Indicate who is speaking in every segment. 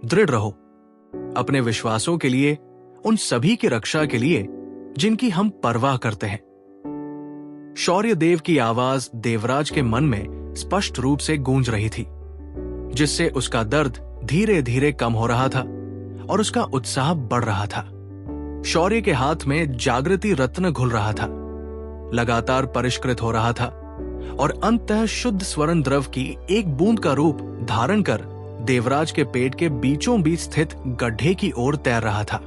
Speaker 1: दृढ़ रहो, अपने विश्वासों के लिए, उन सभी की रक्षा के लिए जिनकी हम परवाह करते हैं। शौर्य देव की आवाज देवराज के मन में स्पष्ट रूप से गूंज रही थी, जिससे उसका दर्द धीरे धीरे कम हो रहा था और उसका उत्साह बढ़ रहा था। शौर्य के हाथ में जागृति रत्न घुल रहा था, लगातार परिष्कृत हो रहा था और अंततः शुद्ध स्वर्ण द्रव की एक बूंद का रूप धारण कर देवराज के पेट के बीचों बीच स्थित गड्ढे की ओर तैर रहा था।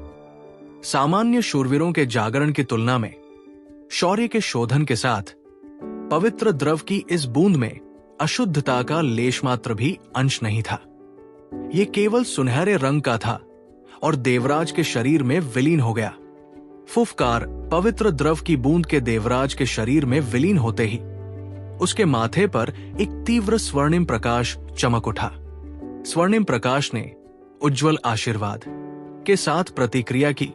Speaker 1: सामान्य शूरवीरों के जागरण की तुलना में शौर्य के शोधन के साथ पवित्र द्रव की इस बूंद में अशुद्धता का लेश मात्र भी अंश नहीं था। ये केवल सुनहरे रंग का था और देवराज के शरीर में विलीन हो गया। फुफकार पवित्र द्रव की बूंद के देवराज के शरीर में विलीन होते ही उसके माथे पर एक तीव्र स्वर्णिम प्रकाश चमक उठा। स्वर्णिम प्रकाश ने उज्जवल आशीर्वाद के साथ प्रतिक्रिया की,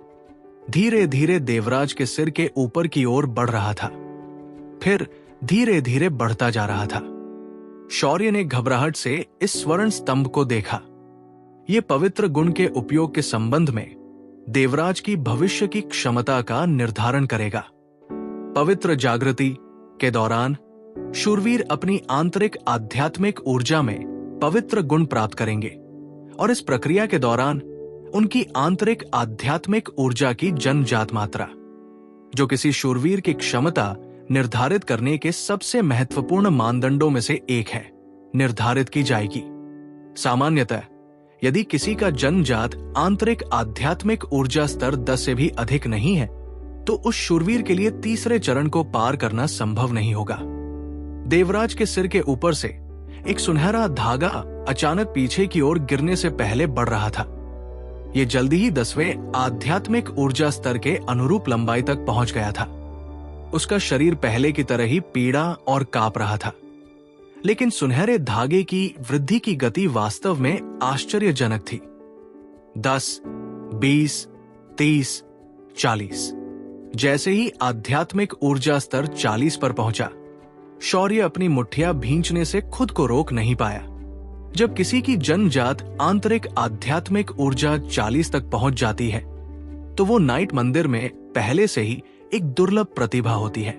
Speaker 1: धीरे धीरे देवराज के सिर के ऊपर की ओर बढ़ रहा था, फिर धीरे धीरे बढ़ता जा रहा था। शौर्य ने घबराहट से इस स्वर्ण स्तंभ को देखा। ये पवित्र गुण के उपयोग के संबंध में देवराज की भविष्य की क्षमता का निर्धारण करेगा। पवित्र जागृति के दौरान शूरवीर अपनी आंतरिक आध्यात्मिक ऊर्जा में पवित्र गुण प्राप्त करेंगे और इस प्रक्रिया के दौरान उनकी आंतरिक आध्यात्मिक ऊर्जा की जन्मजात मात्रा, जो किसी शूरवीर की क्षमता निर्धारित करने के सबसे महत्वपूर्ण मानदंडों में से एक है, निर्धारित की जाएगी। सामान्यतः यदि किसी का जन्मजात आंतरिक आध्यात्मिक ऊर्जा स्तर 10 से भी अधिक नहीं है, तो उस शूरवीर के लिए तीसरे चरण को पार करना संभव नहीं होगा। देवराज के सिर के ऊपर से एक सुनहरा धागा अचानक पीछे की ओर गिरने से पहले बढ़ रहा था। ये जल्दी ही 10वें आध्यात्मिक ऊर्जा स्तर के अनुरूप लंबाई तक पहुंच गया था। उसका शरीर पहले की तरह ही पीड़ा और कांप रहा था, लेकिन सुनहरे धागे की वृद्धि की गति वास्तव में आश्चर्यजनक थी। 10, 20, 30, 40। जैसे ही आध्यात्मिक ऊर्जा स्तर 40 पर पहुंचा, शौर्य अपनी मुट्ठियां भींचने से खुद को रोक नहीं पाया। जब किसी की जन्मजात आंतरिक आध्यात्मिक ऊर्जा 40 तक पहुंच जाती है, तो वो नाइट मंदिर में पहले से ही एक दुर्लभ प्रतिभा होती है।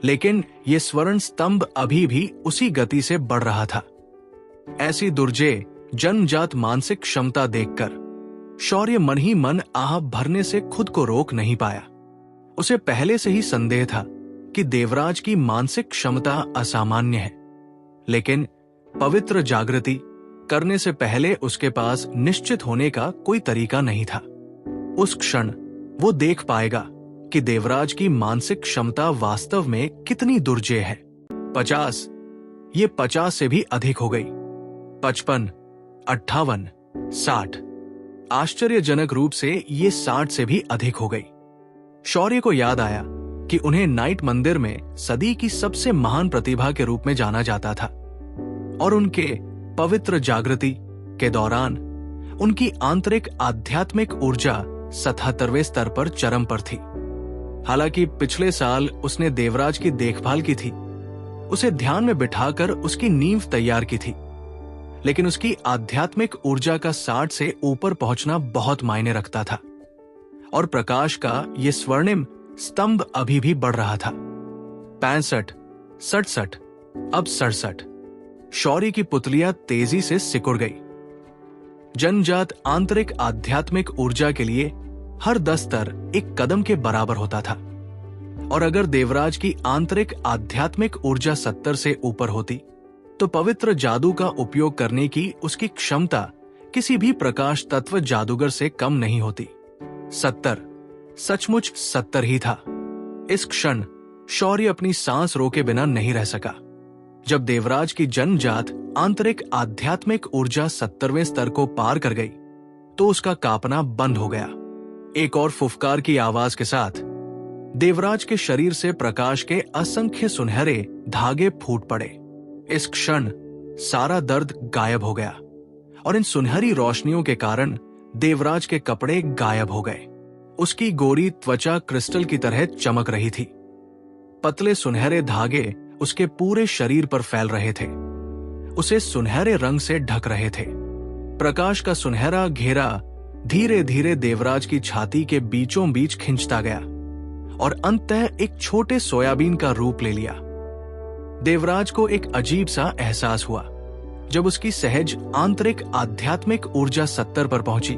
Speaker 1: लेकिन ये स्वर्ण स्तंभ अभी भी उसी गति से बढ़ रहा था। ऐसी दुर्जेय जन्मजात मानसिक क्षमता देखकर शौर्य मन ही मन आह भरने से खुद को रोक नहीं पाया। उसे पहले से ही संदेह था कि देवराज की मानसिक क्षमता असामान्य है, लेकिन पवित्र जागृति करने से पहले उसके पास निश्चित होने का कोई तरीका नहीं था। उस क्षण वो देख पाएगा कि देवराज की मानसिक क्षमता वास्तव में कितनी दुर्जेय है। 50, ये 50 से भी अधिक हो गई। 55, 58, 60। आश्चर्यजनक रूप से ये 60 से भी अधिक हो गई। शौर्य को याद आया कि उन्हें नाइट मंदिर में सदी की सबसे महान प्रतिभा के रूप में जाना जाता था और उनके पवित्र जागृति के दौरान उनकी आंतरिक आध्यात्मिक ऊर्जा 77वें स्तर पर चरम पर थी। हालांकि पिछले साल उसने देवराज की देखभाल की थी, उसे ध्यान में बिठाकर उसकी नींव तैयार की थी, लेकिन उसकी आध्यात्मिक ऊर्जा का 60 से ऊपर पहुंचना बहुत मायने रखता था और प्रकाश का यह स्वर्णिम स्तंभ अभी भी बढ़ रहा था। 65, 67, अब 67। शौर्य की पुतलियां तेजी से सिकुड़ गई। जन्मजात आंतरिक आध्यात्मिक ऊर्जा के लिए हर 10 स्तर एक कदम के बराबर होता था और अगर देवराज की आंतरिक आध्यात्मिक ऊर्जा 70 से ऊपर होती, तो पवित्र जादू का उपयोग करने की उसकी क्षमता किसी भी प्रकाश तत्व जादूगर से कम नहीं होती। 70 सचमुच 70 ही था। इस क्षण शौर्य अपनी सांस रोके बिना नहीं रह सका। जब देवराज की जन्मजात आंतरिक आध्यात्मिक ऊर्जा 70वें स्तर को पार कर गई, तो उसका कांपना बंद हो गया। एक और फुफकार की आवाज के साथ देवराज के शरीर से प्रकाश के असंख्य सुनहरे धागे फूट पड़े। इस क्षण सारा दर्द गायब हो गया और इन सुनहरी रोशनियों के कारण देवराज के कपड़े गायब हो गए। उसकी गोरी त्वचा क्रिस्टल की तरह चमक रही थी। पतले सुनहरे धागे उसके पूरे शरीर पर फैल रहे थे, उसे सुनहरे रंग से ढक रहे थे। प्रकाश का सुनहरा घेरा धीरे धीरे देवराज की छाती के बीचों बीच खिंचता गया और अंततः एक छोटे सोयाबीन का रूप ले लिया। देवराज को एक अजीब सा एहसास हुआ जब उसकी सहज आंतरिक आध्यात्मिक ऊर्जा 70 पर पहुंची।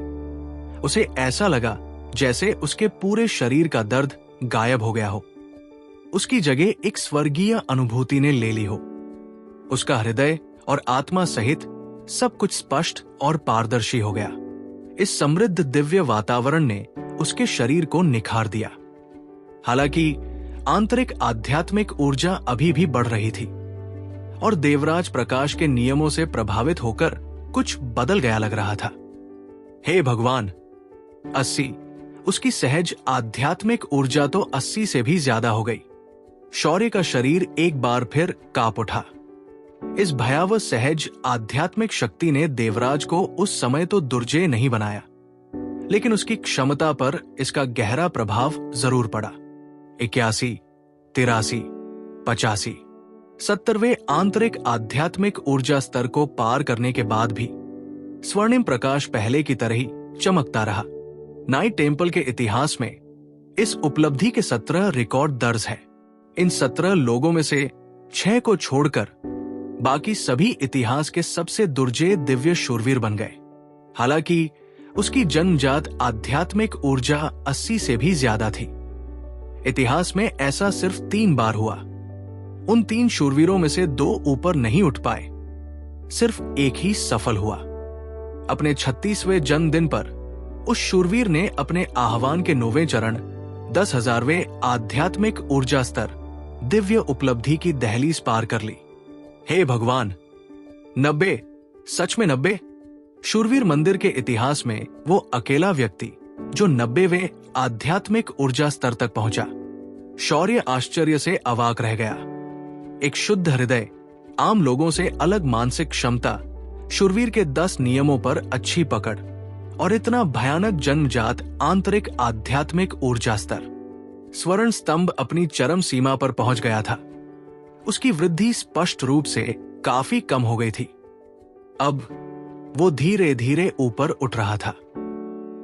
Speaker 1: उसे ऐसा लगा जैसे उसके पूरे शरीर का दर्द गायब हो गया हो, उसकी जगह एक स्वर्गीय अनुभूति ने ले ली हो। उसका हृदय और आत्मा सहित सब कुछ स्पष्ट और पारदर्शी हो गया। इस समृद्ध दिव्य वातावरण ने उसके शरीर को निखार दिया। हालांकि आंतरिक आध्यात्मिक ऊर्जा अभी भी बढ़ रही थी और देवराज प्रकाश के नियमों से प्रभावित होकर कुछ बदल गया लग रहा था। हे भगवान, 80। उसकी सहज आध्यात्मिक ऊर्जा तो 80 से भी ज्यादा हो गई। शौर्य का शरीर एक बार फिर कांप उठा। इस भयावह सहज आध्यात्मिक शक्ति ने देवराज को उस समय तो दुर्जय नहीं बनाया, लेकिन उसकी क्षमता पर इसका गहरा प्रभाव जरूर पड़ा। 81, 83, 85, 70वें आंतरिक आध्यात्मिक ऊर्जा स्तर को पार करने के बाद भी स्वर्णिम प्रकाश पहले की तरह ही चमकता रहा। नाइट टेम्पल के इतिहास में इस उपलब्धि के 17 रिकॉर्ड दर्ज है। इन 17 लोगों में से 6 को छोड़कर बाकी सभी इतिहास के सबसे दुर्जय दिव्य शूरवीर बन गए। हालांकि उसकी जन्मजात आध्यात्मिक ऊर्जा 80 से भी ज्यादा थी। इतिहास में ऐसा सिर्फ 3 बार हुआ। उन 3 शूरवीरों में से 2 ऊपर नहीं उठ पाए, सिर्फ एक ही सफल हुआ। अपने 36वें जन्मदिन पर उस शूरवीर ने अपने आह्वान के 9वें चरण 10,000वें आध्यात्मिक ऊर्जा स्तर दिव्य उपलब्धि की दहलीज पार कर ली। हे भगवान, 90, सच में 90। शूरवीर मंदिर के इतिहास में वो अकेला व्यक्ति जो 90वें आध्यात्मिक ऊर्जा स्तर तक पहुंचा। शौर्य आश्चर्य से अवाक रह गया। एक शुद्ध हृदय, आम लोगों से अलग मानसिक क्षमता, शूरवीर के 10 नियमों पर अच्छी पकड़ और इतना भयानक जन्मजात आंतरिक आध्यात्मिक ऊर्जा स्तर। स्वर्ण स्तंभ अपनी चरम सीमा पर पहुंच गया था। उसकी वृद्धि स्पष्ट रूप से काफी कम हो गई थी। अब वो धीरे धीरे ऊपर उठ रहा था।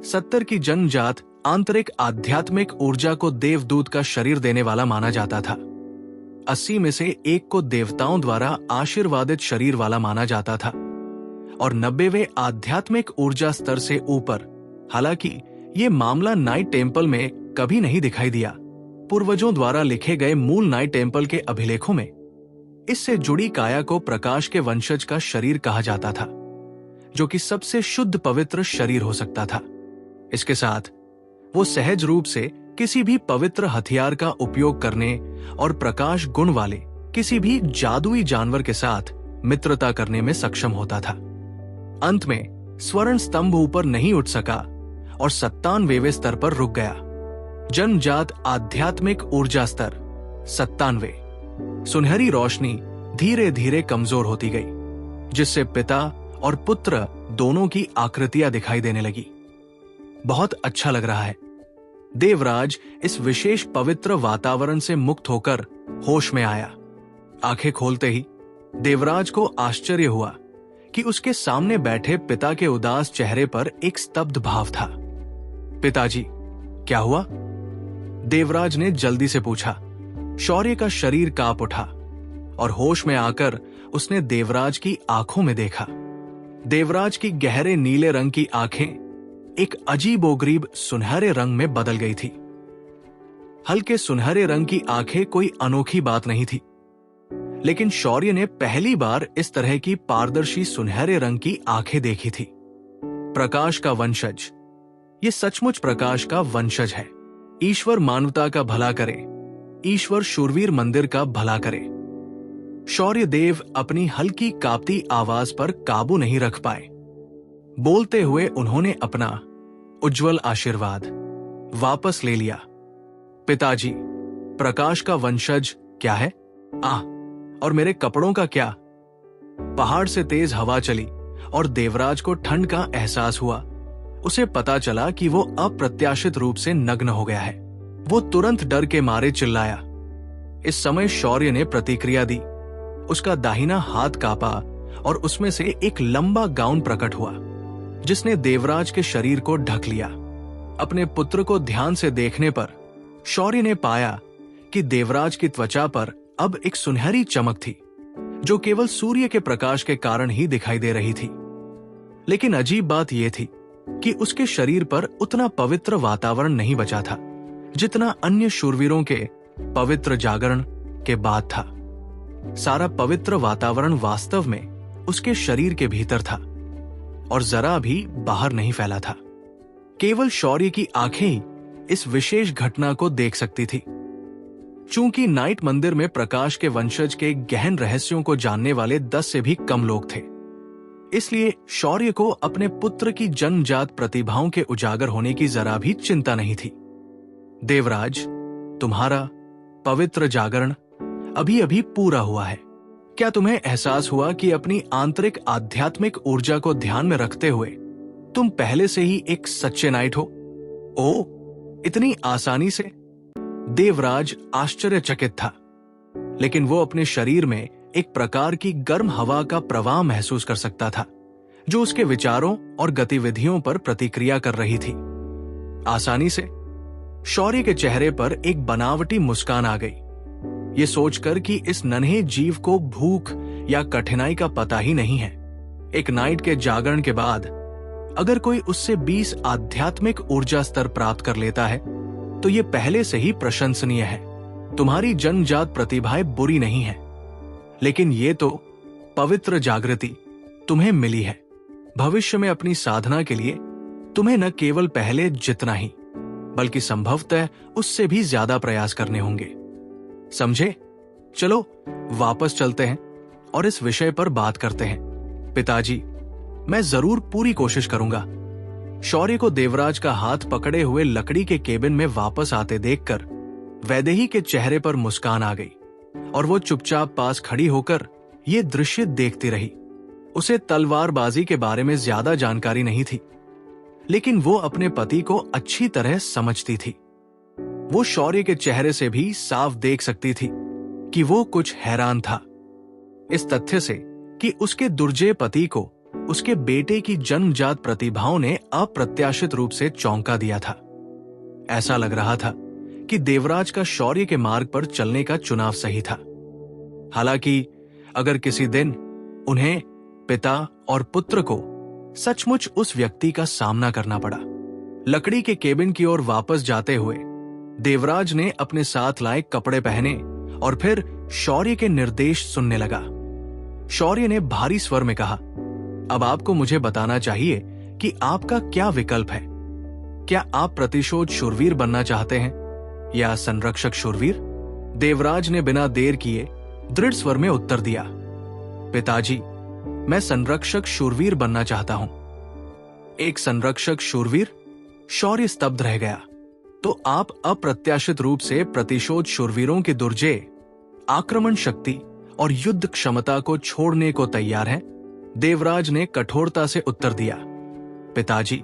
Speaker 1: 70 की जन्मजात आंतरिक आध्यात्मिक ऊर्जा को देवदूत का शरीर देने वाला माना जाता था। 80 में से 1 को देवताओं द्वारा आशीर्वादित शरीर वाला माना जाता था और 90वें आध्यात्मिक ऊर्जा स्तर से ऊपर। हालांकि ये मामला नाइट टेम्पल में कभी नहीं दिखाई दिया। पूर्वजों द्वारा लिखे गए मूल नाइट टेम्पल के अभिलेखों में इससे जुड़ी काया को प्रकाश के वंशज का शरीर कहा जाता था, जो कि सबसे शुद्ध पवित्र शरीर हो सकता था। इसके साथ वो सहज रूप से किसी भी पवित्र हथियार का उपयोग करने और प्रकाश गुण वाले किसी भी जादुई जानवर के साथ मित्रता करने में सक्षम होता था। अंत में स्वर्ण स्तंभ ऊपर नहीं उठ सका और 97वें स्तर पर रुक गया। जन्मजात आध्यात्मिक ऊर्जा स्तर 97। सुनहरी रोशनी धीरे धीरे कमजोर होती गई, जिससे पिता और पुत्र दोनों की आकृतियां दिखाई देने लगी। बहुत अच्छा लग रहा है। देवराज इस विशेष पवित्र वातावरण से मुक्त होकर होश में आया। आंखें खोलते ही देवराज को आश्चर्य हुआ कि उसके सामने बैठे पिता के उदास चेहरे पर एक स्तब्ध भाव था। पिताजी, क्या हुआ? देवराज ने जल्दी से पूछा। शौर्य का शरीर कांप उठा और होश में आकर उसने देवराज की आंखों में देखा। देवराज की गहरे नीले रंग की आंखें एक अजीबोगरीब सुनहरे रंग में बदल गई थी। हल्के सुनहरे रंग की आंखें कोई अनोखी बात नहीं थी, लेकिन शौर्य ने पहली बार इस तरह की पारदर्शी सुनहरे रंग की आंखें देखी थी। प्रकाश का वंशज, ये सचमुच प्रकाश का वंशज है। ईश्वर मानवता का भला करे, ईश्वर शूरवीर मंदिर का भला करे। शौर्य देव अपनी हल्की कांपती आवाज पर काबू नहीं रख पाए। बोलते हुए उन्होंने अपना उज्जवल आशीर्वाद वापस ले लिया। पिताजी, प्रकाश का वंशज क्या है? और मेरे कपड़ों का क्या? पहाड़ से तेज हवा चली और देवराज को ठंड का एहसास हुआ। उसे पता चला कि वो अप्रत्याशित रूप से नग्न हो गया है। वो तुरंत डर के मारे चिल्लाया। इस समय शौर्य ने प्रतिक्रिया दी। उसका दाहिना हाथ कांपा और उसमें से एक लंबा गाउन प्रकट हुआ। जिसने देवराज के शरीर को ढक लिया। अपने पुत्र को ध्यान से देखने पर शौर्य ने पाया कि देवराज की त्वचा पर अब एक सुनहरी चमक थी, जो केवल सूर्य के प्रकाश के कारण ही दिखाई दे रही थी। लेकिन अजीब बात यह थी कि उसके शरीर पर उतना पवित्र वातावरण नहीं बचा था जितना अन्य शूरवीरों के पवित्र जागरण के बाद था। सारा पवित्र वातावरण वास्तव में उसके शरीर के भीतर था और जरा भी बाहर नहीं फैला था। केवल शौर्य की आंखें ही इस विशेष घटना को देख सकती थी। चूंकि नाइट मंदिर में प्रकाश के वंशज के गहन रहस्यों को जानने वाले 10 से भी कम लोग थे, इसलिए शौर्य को अपने पुत्र की जन्मजात प्रतिभाओं के उजागर होने की जरा भी चिंता नहीं थी। देवराज, तुम्हारा पवित्र जागरण अभी अभी पूरा हुआ है। क्या तुम्हें एहसास हुआ कि अपनी आंतरिक आध्यात्मिक ऊर्जा को ध्यान में रखते हुए तुम पहले से ही एक सच्चे नाइट हो? ओ, इतनी आसानी से? देवराज आश्चर्यचकित था, लेकिन वो अपने शरीर में एक प्रकार की गर्म हवा का प्रवाह महसूस कर सकता था, जो उसके विचारों और गतिविधियों पर प्रतिक्रिया कर रही थी। आसानी से? शौर्य के चेहरे पर एक बनावटी मुस्कान आ गई, ये सोचकर कि इस नन्हे जीव को भूख या कठिनाई का पता ही नहीं है। एक नाइट के जागरण के बाद अगर कोई उससे 20 आध्यात्मिक ऊर्जा स्तर प्राप्त कर लेता है तो ये पहले से ही प्रशंसनीय है। तुम्हारी जन्मजात प्रतिभाएं बुरी नहीं है, लेकिन ये तो पवित्र जागृति तुम्हें मिली है। भविष्य में अपनी साधना के लिए तुम्हें न केवल पहले जितना ही बल्कि संभवतः उससे भी ज्यादा प्रयास करने होंगे। समझे? चलो वापस चलते हैं और इस विषय पर बात करते हैं। पिताजी, मैं जरूर पूरी कोशिश करूंगा। शौर्य को देवराज का हाथ पकड़े हुए लकड़ी के केबिन में वापस आते देखकर वैदेही के चेहरे पर मुस्कान आ गई और वो चुपचाप पास खड़ी होकर ये दृश्य देखती रही। उसे तलवारबाजी के बारे में ज्यादा जानकारी नहीं थी, लेकिन वो अपने पति को अच्छी तरह समझती थी। वो शौर्य के चेहरे से भी साफ देख सकती थी कि वो कुछ हैरान था, इस तथ्य से कि उसके दुर्जय पति को उसके बेटे की जन्मजात प्रतिभाओं ने अप्रत्याशित रूप से चौंका दिया था। ऐसा लग रहा था कि देवराज का शौर्य के मार्ग पर चलने का चुनाव सही था। हालांकि अगर किसी दिन उन्हें, पिता और पुत्र को, सचमुच उस व्यक्ति का सामना करना पड़ा। लकड़ी के केबिन की ओर वापस जाते हुए देवराज ने अपने साथ लाए कपड़े पहने और फिर शौर्य के निर्देश सुनने लगा। शौर्य ने भारी स्वर में कहा, अब आपको मुझे बताना चाहिए कि आपका क्या विकल्प है। क्या आप प्रतिशोध शूरवीर बनना चाहते हैं या संरक्षक शूरवीर? देवराज ने बिना देर किए दृढ़ स्वर में उत्तर दिया, पिताजी, मैं संरक्षक शूरवीर बनना चाहता हूं। एक संरक्षक शूरवीर? शौर्य स्तब्ध रह गया। तो आप अप्रत्याशित रूप से प्रतिशोध शूरवीरों के दुर्जय, आक्रमण शक्ति और युद्ध क्षमता को छोड़ने को तैयार हैं? देवराज ने कठोरता से उत्तर दिया, पिताजी,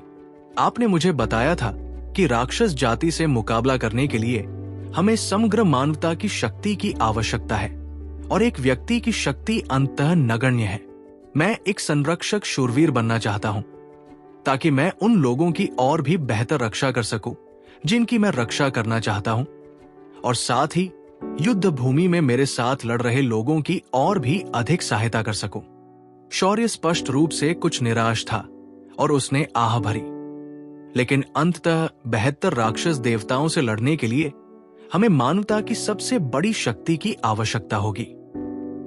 Speaker 1: आपने मुझे बताया था कि राक्षस जाति से मुकाबला करने के लिए हमें समग्र मानवता की शक्ति की आवश्यकता है और एक व्यक्ति की शक्ति अंततः नगण्य है। मैं एक संरक्षक शूरवीर बनना चाहता हूं ताकि मैं उन लोगों की और भी बेहतर रक्षा कर सकूं जिनकी मैं रक्षा करना चाहता हूं, और साथ ही युद्ध भूमि में मेरे साथ लड़ रहे लोगों की और भी अधिक सहायता कर सकूं। शौर्य स्पष्ट रूप से कुछ निराश था और उसने आह भरी, लेकिन अंततः 72 राक्षस देवताओं से लड़ने के लिए हमें मानवता की सबसे बड़ी शक्ति की आवश्यकता होगी।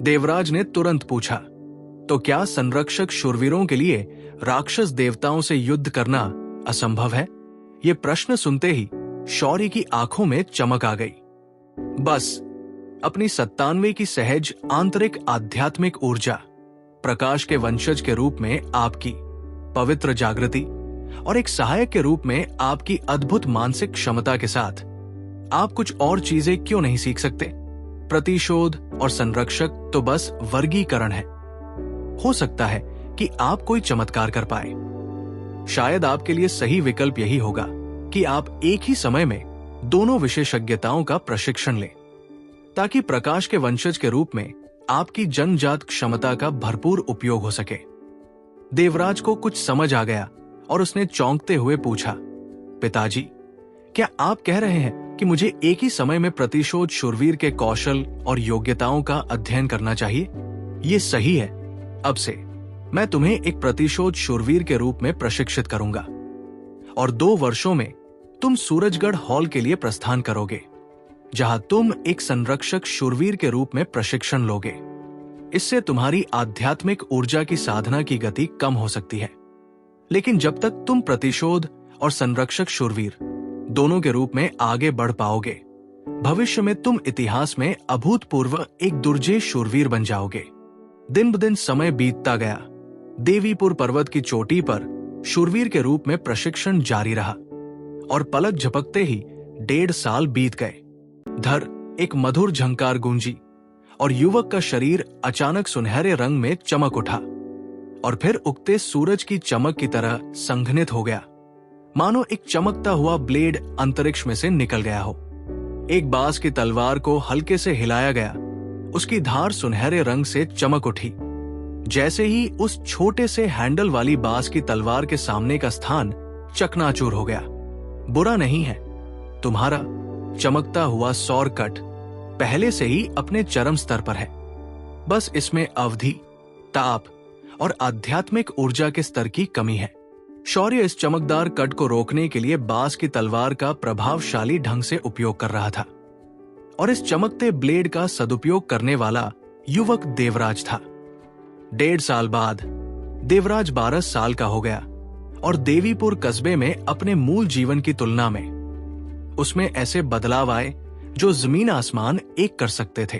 Speaker 1: देवराज ने तुरंत पूछा, तो क्या संरक्षक शूरवीरों के लिए राक्षस देवताओं से युद्ध करना असंभव है? ये प्रश्न सुनते ही शौर्य की आंखों में चमक आ गई। बस अपनी 97 की सहज आंतरिक आध्यात्मिक ऊर्जा, प्रकाश के वंशज के रूप में आपकी पवित्र जागृति और एक सहायक के रूप में आपकी अद्भुत मानसिक क्षमता के साथ आप कुछ और चीजें क्यों नहीं सीख सकते? प्रतिशोध और संरक्षक तो बस वर्गीकरण है। हो सकता है कि आप कोई चमत्कार कर पाए। शायद आपके लिए सही विकल्प यही होगा कि आप एक ही समय में दोनों विशेषज्ञताओं का प्रशिक्षण लें, ताकि प्रकाश के वंशज के रूप में आपकी जन्मजात क्षमता का भरपूर उपयोग हो सके। देवराज को कुछ समझ आ गया और उसने चौंकते हुए पूछा, पिताजी, क्या आप कह रहे हैं कि मुझे एक ही समय में प्रतिशोध शूरवीर के कौशल और योग्यताओं का अध्ययन करना चाहिए? ये सही है। अब से मैं तुम्हें एक प्रतिशोध शूरवीर के रूप में प्रशिक्षित करूंगा और 2 वर्षों में तुम सूरजगढ़ हॉल के लिए प्रस्थान करोगे, जहां तुम एक संरक्षक शूरवीर के रूप में प्रशिक्षण लोगे। इससे तुम्हारी आध्यात्मिक ऊर्जा की साधना की गति कम हो सकती है, लेकिन जब तक तुम प्रतिशोध और संरक्षक शूरवीर दोनों के रूप में आगे बढ़ पाओगे, भविष्य में तुम इतिहास में अभूतपूर्व एक दुर्जेय शूरवीर बन जाओगे। दिन ब दिन समय बीतता गया। देवीपुर पर्वत की चोटी पर शूरवीर के रूप में प्रशिक्षण जारी रहा और पलक झपकते ही 1.5 साल बीत गए। धर एक मधुर झंकार गूंजी और युवक का शरीर अचानक सुनहरे रंग में चमक उठा और फिर उगते सूरज की चमक की तरह संघनित हो गया, मानो एक चमकता हुआ ब्लेड अंतरिक्ष में से निकल गया हो। एक बांस की तलवार को हल्के से हिलाया गया, उसकी धार सुनहरे रंग से चमक उठी। जैसे ही उस छोटे से हैंडल वाली बांस की तलवार के सामने का स्थान चकनाचूर हो गया। बुरा नहीं है, तुम्हारा चमकता हुआ सौर कट पहले से ही अपने चरम स्तर पर है। बस इसमें अवधि, ताप और आध्यात्मिक ऊर्जा के स्तर की कमी है। शौर्य इस चमकदार कट को रोकने के लिए बांस की तलवार का प्रभावशाली ढंग से उपयोग कर रहा था और इस चमकते ब्लेड का सदुपयोग करने वाला युवक देवराज था। 1.5 साल बाद देवराज 12 साल का हो गया और देवीपुर कस्बे में अपने मूल जीवन की तुलना में उसमें ऐसे बदलाव आए जो जमीन आसमान एक कर सकते थे।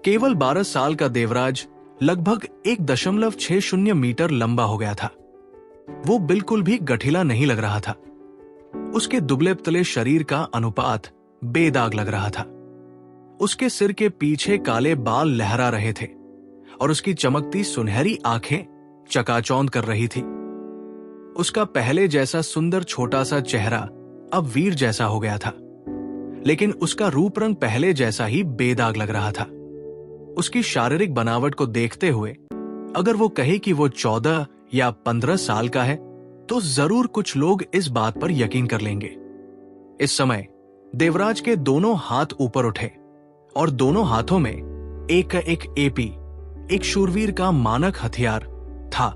Speaker 1: केवल 12 साल का देवराज लगभग 1.60 मीटर लंबा हो गया था। वो बिल्कुल भी गठिला नहीं लग रहा था। उसके दुबले पतले शरीर का अनुपात बेदाग लग रहा था। उसके सिर के पीछे काले बाल लहरा रहे थे और उसकी चमकती सुनहरी आंखें चकाचौंध कर रही थी। उसका पहले जैसा सुंदर छोटा सा चेहरा अब वीर जैसा हो गया था, लेकिन उसका रूप रंग पहले जैसा ही बेदाग लग रहा था। उसकी शारीरिक बनावट को देखते हुए अगर वो कहे कि वो 14 या 15 साल का है, तो जरूर कुछ लोग इस बात पर यकीन कर लेंगे। इस समय देवराज के दोनों हाथ ऊपर उठे और दोनों हाथों में एक एपी, एक शूरवीर का मानक हथियार था।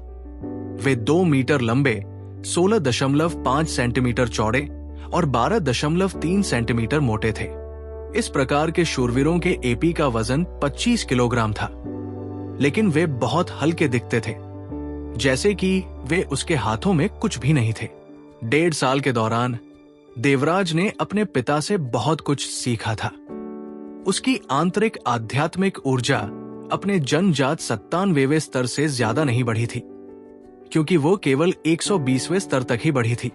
Speaker 1: वे 2 मीटर लंबे, 16.5 सेंटीमीटर चौड़े और 12.3 सेंटीमीटर मोटे थे। इस प्रकार के शूरवीरों के एपी का वजन 25 किलोग्राम था, लेकिन वे बहुत हल्के दिखते थे, जैसे कि वे उसके हाथों में कुछ भी नहीं थे। 1.5 साल के दौरान देवराज ने अपने पिता से बहुत कुछ सीखा था। उसकी आंतरिक आध्यात्मिक ऊर्जा अपने जन्मजात 97वें स्तर से ज्यादा नहीं बढ़ी थी, क्योंकि वो केवल 120वें स्तर तक ही बढ़ी थी।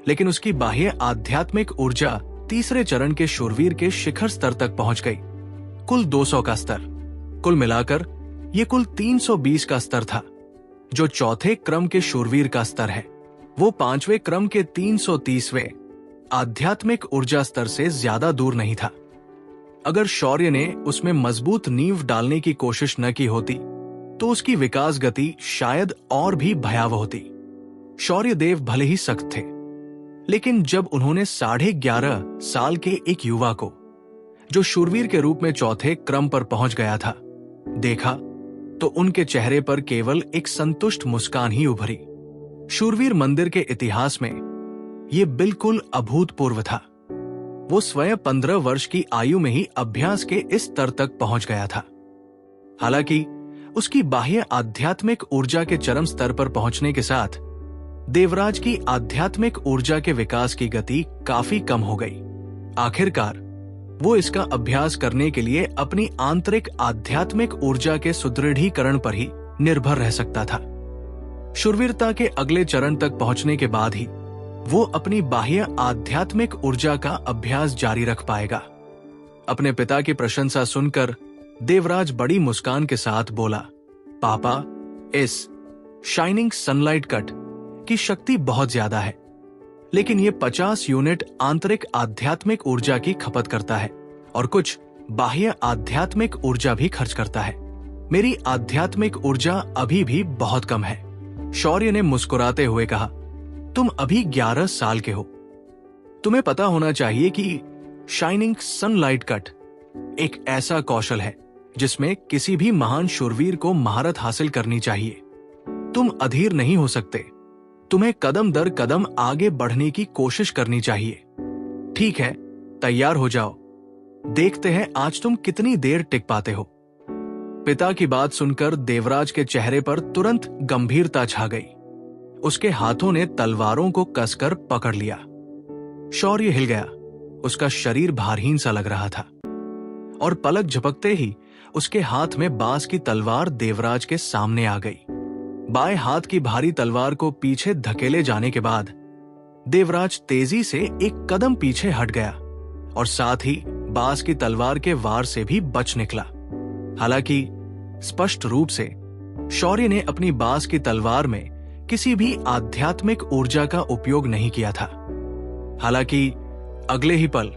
Speaker 1: लेकिन उसकी बाह्य आध्यात्मिक ऊर्जा तीसरे चरण के शूरवीर के शिखर स्तर तक पहुंच गई। कुल 200 का स्तर, कुल मिलाकर ये कुल 320 का स्तर था, जो चौथे क्रम के शूरवीर का स्तर है। वो 5वें क्रम के 330वें आध्यात्मिक ऊर्जा स्तर से ज्यादा दूर नहीं था। अगर शौर्य ने उसमें मजबूत नींव डालने की कोशिश न की होती, तो उसकी विकास गति शायद और भी भयावह होती। शौर्य देव भले ही सख्त थे, लेकिन जब उन्होंने 11.5 साल के एक युवा को, जो शूरवीर के रूप में चौथे क्रम पर पहुंच गया था, देखा, तो उनके चेहरे पर केवल एक संतुष्ट मुस्कान ही उभरी। शूरवीर मंदिर के इतिहास में यह बिल्कुल अभूतपूर्व था। वो स्वयं 15 वर्ष की आयु में ही अभ्यास के इस स्तर तक पहुंच गया था। हालांकि उसकी बाह्य आध्यात्मिक ऊर्जा के चरम स्तर पर पहुंचने के साथ देवराज की आध्यात्मिक ऊर्जा के विकास की गति काफी कम हो गई। आखिरकार वो इसका अभ्यास करने के लिए अपनी आंतरिक आध्यात्मिक ऊर्जा के सुदृढ़ीकरण पर ही निर्भर रह सकता था। शूरवीरता के अगले चरण तक पहुंचने के बाद ही वो अपनी बाह्य आध्यात्मिक ऊर्जा का अभ्यास जारी रख पाएगा। अपने पिता की प्रशंसा सुनकर देवराज बड़ी मुस्कान के साथ बोला, पापा, इस शाइनिंग सनलाइट कट की शक्ति बहुत ज्यादा है, लेकिन ये 50 यूनिट आंतरिक आध्यात्मिक ऊर्जा की खपत करता है और कुछ बाह्य आध्यात्मिक ऊर्जा भी खर्च करता है। मेरी आध्यात्मिक ऊर्जा अभी भी बहुत कम है। शौर्य ने मुस्कुराते हुए कहा, तुम अभी 11 साल के हो। तुम्हें पता होना चाहिए कि शाइनिंग सनलाइट कट एक ऐसा कौशल है जिसमें किसी भी महान शूरवीर को महारत हासिल करनी चाहिए। तुम अधीर नहीं हो सकते। तुम्हें कदम दर कदम आगे बढ़ने की कोशिश करनी चाहिए। ठीक है, तैयार हो जाओ। देखते हैं आज तुम कितनी देर टिक पाते हो। पिता की बात सुनकर देवराज के चेहरे पर तुरंत गंभीरता छा गई। उसके हाथों ने तलवारों को कसकर पकड़ लिया। शौर्य हिल गया। उसका शरीर भारहीन सा लग रहा था और पलक झपकते ही उसके हाथ में बांस की तलवार देवराज के सामने आ गई। बाएं हाथ की भारी तलवार को पीछे धकेले जाने के बाद देवराज तेजी से एक कदम पीछे हट गया और साथ ही बांस की तलवार के वार से भी बच निकला। हालांकि स्पष्ट रूप से शौर्य ने अपनी बांस की तलवार में किसी भी आध्यात्मिक ऊर्जा का उपयोग नहीं किया था। हालांकि अगले ही पल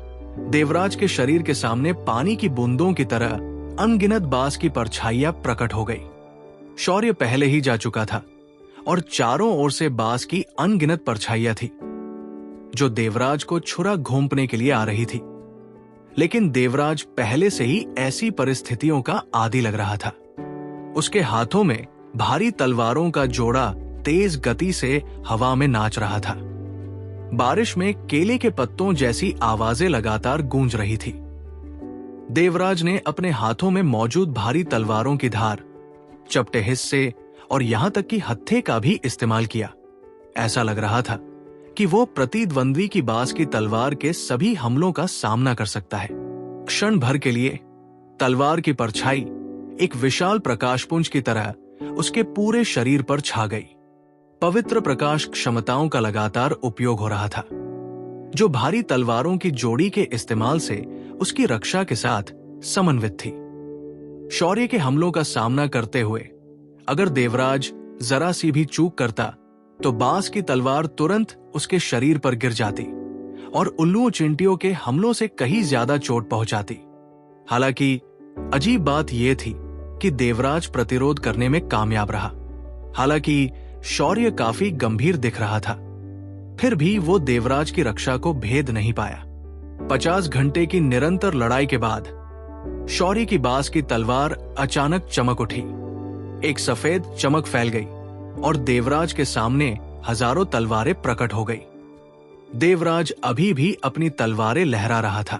Speaker 1: देवराज के शरीर के सामने पानी की बूंदों की तरह अनगिनत बांस की परछाइयां प्रकट हो गई। शौर्य पहले ही जा चुका था और चारों ओर से बांस की अनगिनत परछाइयां थी जो देवराज को छुरा घोंपने के लिए आ रही थी। लेकिन देवराज पहले से ही ऐसी परिस्थितियों का आदी लग रहा था। उसके हाथों में भारी तलवारों का जोड़ा तेज गति से हवा में नाच रहा था। बारिश में केले के पत्तों जैसी आवाजें लगातार गूंज रही थी। देवराज ने अपने हाथों में मौजूद भारी तलवारों की धार, चपटे हिस्से और यहां तक कि हत्थे का भी इस्तेमाल किया। ऐसा लग रहा था कि वो प्रतिद्वंद्वी की बांस की तलवार के सभी हमलों का सामना कर सकता है। क्षण भर के लिए तलवार की परछाई एक विशाल प्रकाशपुंज की तरह उसके पूरे शरीर पर छा गई। पवित्र प्रकाश क्षमताओं का लगातार उपयोग हो रहा था जो भारी तलवारों की जोड़ी के इस्तेमाल से उसकी रक्षा के साथ समन्वित थी। शौर्य के हमलों का सामना करते हुए अगर देवराज जरा सी भी चूक करता तो बांस की तलवार तुरंत उसके शरीर पर गिर जाती और उल्लू चिंटियों के हमलों से कहीं ज्यादा चोट पहुंचाती। हालांकि अजीब बात यह थी कि देवराज प्रतिरोध करने में कामयाब रहा। हालांकि शौर्य काफी गंभीर दिख रहा था, फिर भी वो देवराज की रक्षा को भेद नहीं पाया। 50 घंटे की निरंतर लड़ाई के बाद शौर्य की बांस की तलवार अचानक चमक उठी। एक सफेद चमक फैल गई और देवराज के सामने हजारों तलवारें प्रकट हो गई। देवराज अभी भी अपनी तलवारें लहरा रहा था।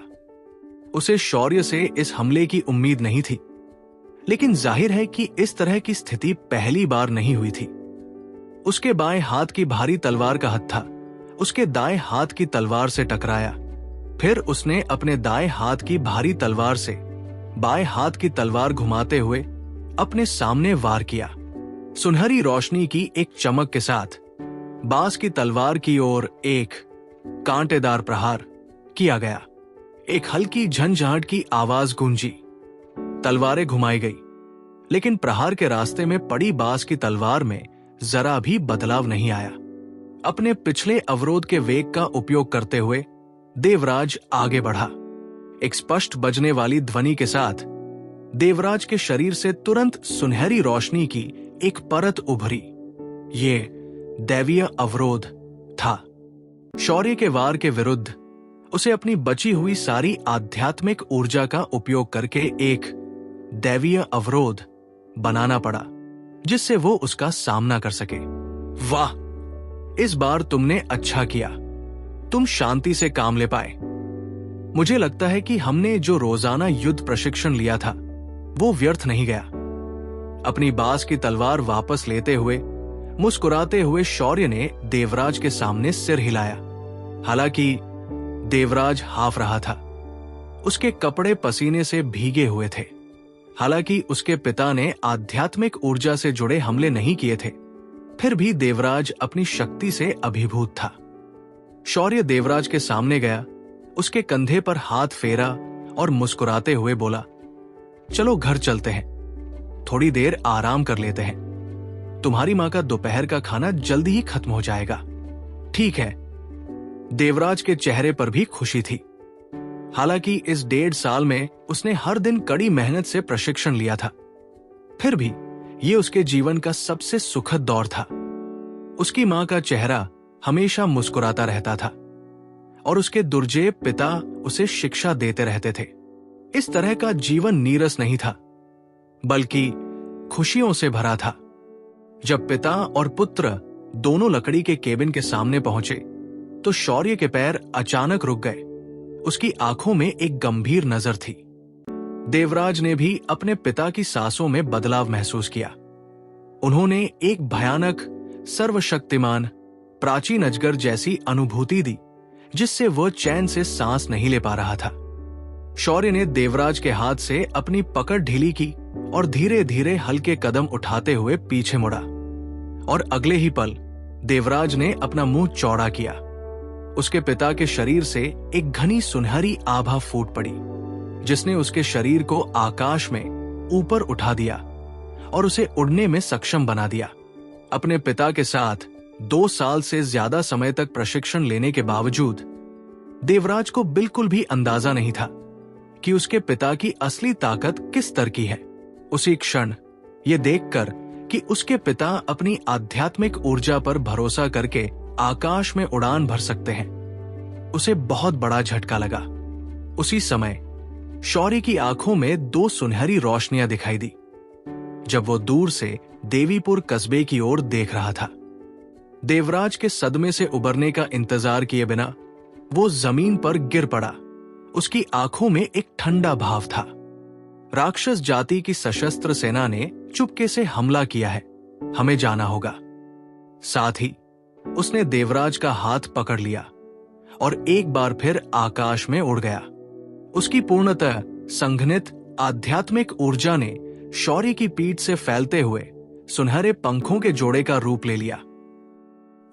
Speaker 1: उसे शौर्य से इस हमले की उम्मीद नहीं थी, लेकिन जाहिर है कि इस तरह की स्थिति पहली बार नहीं हुई थी। उसके बाएं हाथ की भारी तलवार का हत्था उसके दाएं हाथ की तलवार से टकराया। फिर उसने अपने दाएं हाथ की भारी तलवार से बाएं हाथ की तलवार घुमाते हुए अपने सामने वार किया। सुनहरी रोशनी की एक चमक के साथ बांस की तलवार की ओर एक कांटेदार प्रहार किया गया। एक हल्की झंझाहट की आवाज गूंजी। तलवारें घुमाई गई, लेकिन प्रहार के रास्ते में पड़ी बांस की तलवार में जरा भी बदलाव नहीं आया। अपने पिछले अवरोध के वेग का उपयोग करते हुए देवराज आगे बढ़ा। एक स्पष्ट बजने वाली ध्वनि के साथ देवराज के शरीर से तुरंत सुनहरी रोशनी की एक परत उभरी। ये दैवीय अवरोध था। शौर्य के वार के विरुद्ध उसे अपनी बची हुई सारी आध्यात्मिक ऊर्जा का उपयोग करके एक दैवीय अवरोध बनाना पड़ा जिससे वो उसका सामना कर सके। वाह, इस बार तुमने अच्छा किया। तुम शांति से काम ले पाए। मुझे लगता है कि हमने जो रोजाना युद्ध प्रशिक्षण लिया था वो व्यर्थ नहीं गया। अपनी बांस की तलवार वापस लेते हुए मुस्कुराते हुए शौर्य ने देवराज के सामने सिर हिलाया। हालांकि देवराज हाफ रहा था। उसके कपड़े पसीने से भीगे हुए थे। हालांकि उसके पिता ने आध्यात्मिक ऊर्जा से जुड़े हमले नहीं किए थे, फिर भी देवराज अपनी शक्ति से अभिभूत था। शौर्य देवराज के सामने गया, उसके कंधे पर हाथ फेरा और मुस्कुराते हुए बोला, चलो घर चलते हैं, थोड़ी देर आराम कर लेते हैं। तुम्हारी मां का दोपहर का खाना जल्दी ही खत्म हो जाएगा। ठीक है। देवराज के चेहरे पर भी खुशी थी। हालांकि इस 1.5 साल में उसने हर दिन कड़ी मेहनत से प्रशिक्षण लिया था, फिर भी ये उसके जीवन का सबसे सुखद दौर था। उसकी मां का चेहरा हमेशा मुस्कुराता रहता था और उसके दुर्जेब पिता उसे शिक्षा देते रहते थे। इस तरह का जीवन नीरस नहीं था, बल्कि खुशियों से भरा था। जब पिता और पुत्र दोनों लकड़ी के केबिन के सामने पहुंचे तो शौर्य के पैर अचानक रुक गए। उसकी आंखों में एक गंभीर नजर थी। देवराज ने भी अपने पिता की सांसों में बदलाव महसूस किया। उन्होंने एक भयानक, सर्वशक्तिमान, प्राचीन अजगर जैसी अनुभूति दी जिससे वह चैन से सांस नहीं ले पा रहा था। शौर्य ने देवराज के हाथ से अपनी पकड़ ढीली की और धीरे धीरे हल्के कदम उठाते हुए पीछे मुड़ा, और अगले ही पल देवराज ने अपना मुंह चौड़ा किया। उसके पिता के शरीर से एक घनी सुनहरी आभा फूट पड़ी जिसने उसके शरीर को आकाश में ऊपर उठा दिया और उसे उड़ने में सक्षम बना दिया। अपने पिता के साथ 2 साल से ज्यादा समय तक प्रशिक्षण लेने के बावजूद देवराज को बिल्कुल भी अंदाजा नहीं था कि उसके पिता की असली ताकत किस स्तर की है। उसी क्षण यह देखकर कि उसके पिता अपनी आध्यात्मिक ऊर्जा पर भरोसा करके आकाश में उड़ान भर सकते हैं, उसे बहुत बड़ा झटका लगा। उसी समय शौर्य की आंखों में 2 सुनहरी रोशनियां दिखाई दी जब वो दूर से देवीपुर कस्बे की ओर देख रहा था। देवराज के सदमे से उबरने का इंतजार किए बिना वो जमीन पर गिर पड़ा। उसकी आंखों में एक ठंडा भाव था। राक्षस जाति की सशस्त्र सेना ने चुपके से हमला किया है, हमें जाना होगा। साथ ही उसने देवराज का हाथ पकड़ लिया और एक बार फिर आकाश में उड़ गया। उसकी पूर्णतः संघनित आध्यात्मिक ऊर्जा ने शौर्य की पीठ से फैलते हुए सुनहरे पंखों के जोड़े का रूप ले लिया।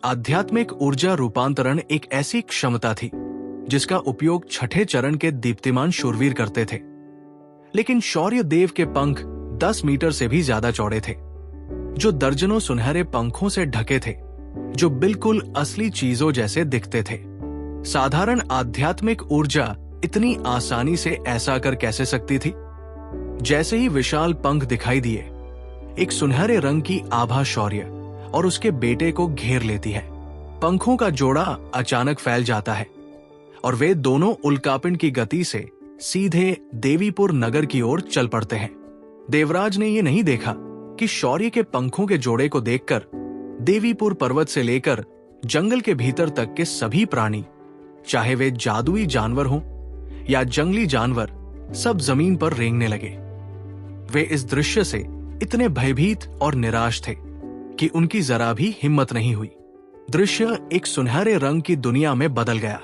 Speaker 1: आध्यात्मिक ऊर्जा रूपांतरण एक ऐसी क्षमता थी जिसका उपयोग छठे चरण के दीप्तिमान शूरवीर करते थे। लेकिन शौर्य देव के पंख 10 मीटर से भी ज्यादा चौड़े थे, जो दर्जनों सुनहरे पंखों से ढके थे, जो बिल्कुल असली चीजों जैसे दिखते थे। साधारण आध्यात्मिक ऊर्जा इतनी आसानी से ऐसा कर कैसे सकती थी? जैसे ही विशाल पंख दिखाई दिए, एक सुनहरे रंग की आभा शौर्य और उसके बेटे को घेर लेती है। पंखों का जोड़ा अचानक फैल जाता है और वे दोनों उल्कापिंड की गति से सीधे देवीपुर नगर की ओर चल पड़ते हैं। देवराज ने यह नहीं देखा कि शौर्य के पंखों के जोड़े को देखकर देवीपुर पर्वत से लेकर जंगल के भीतर तक के सभी प्राणी, चाहे वे जादुई जानवर हों या जंगली जानवर, सब जमीन पर रेंगने लगे। वे इस दृश्य से इतने भयभीत और निराश थे कि उनकी जरा भी हिम्मत नहीं हुई। दृश्य एक सुनहरे रंग की दुनिया में बदल गया।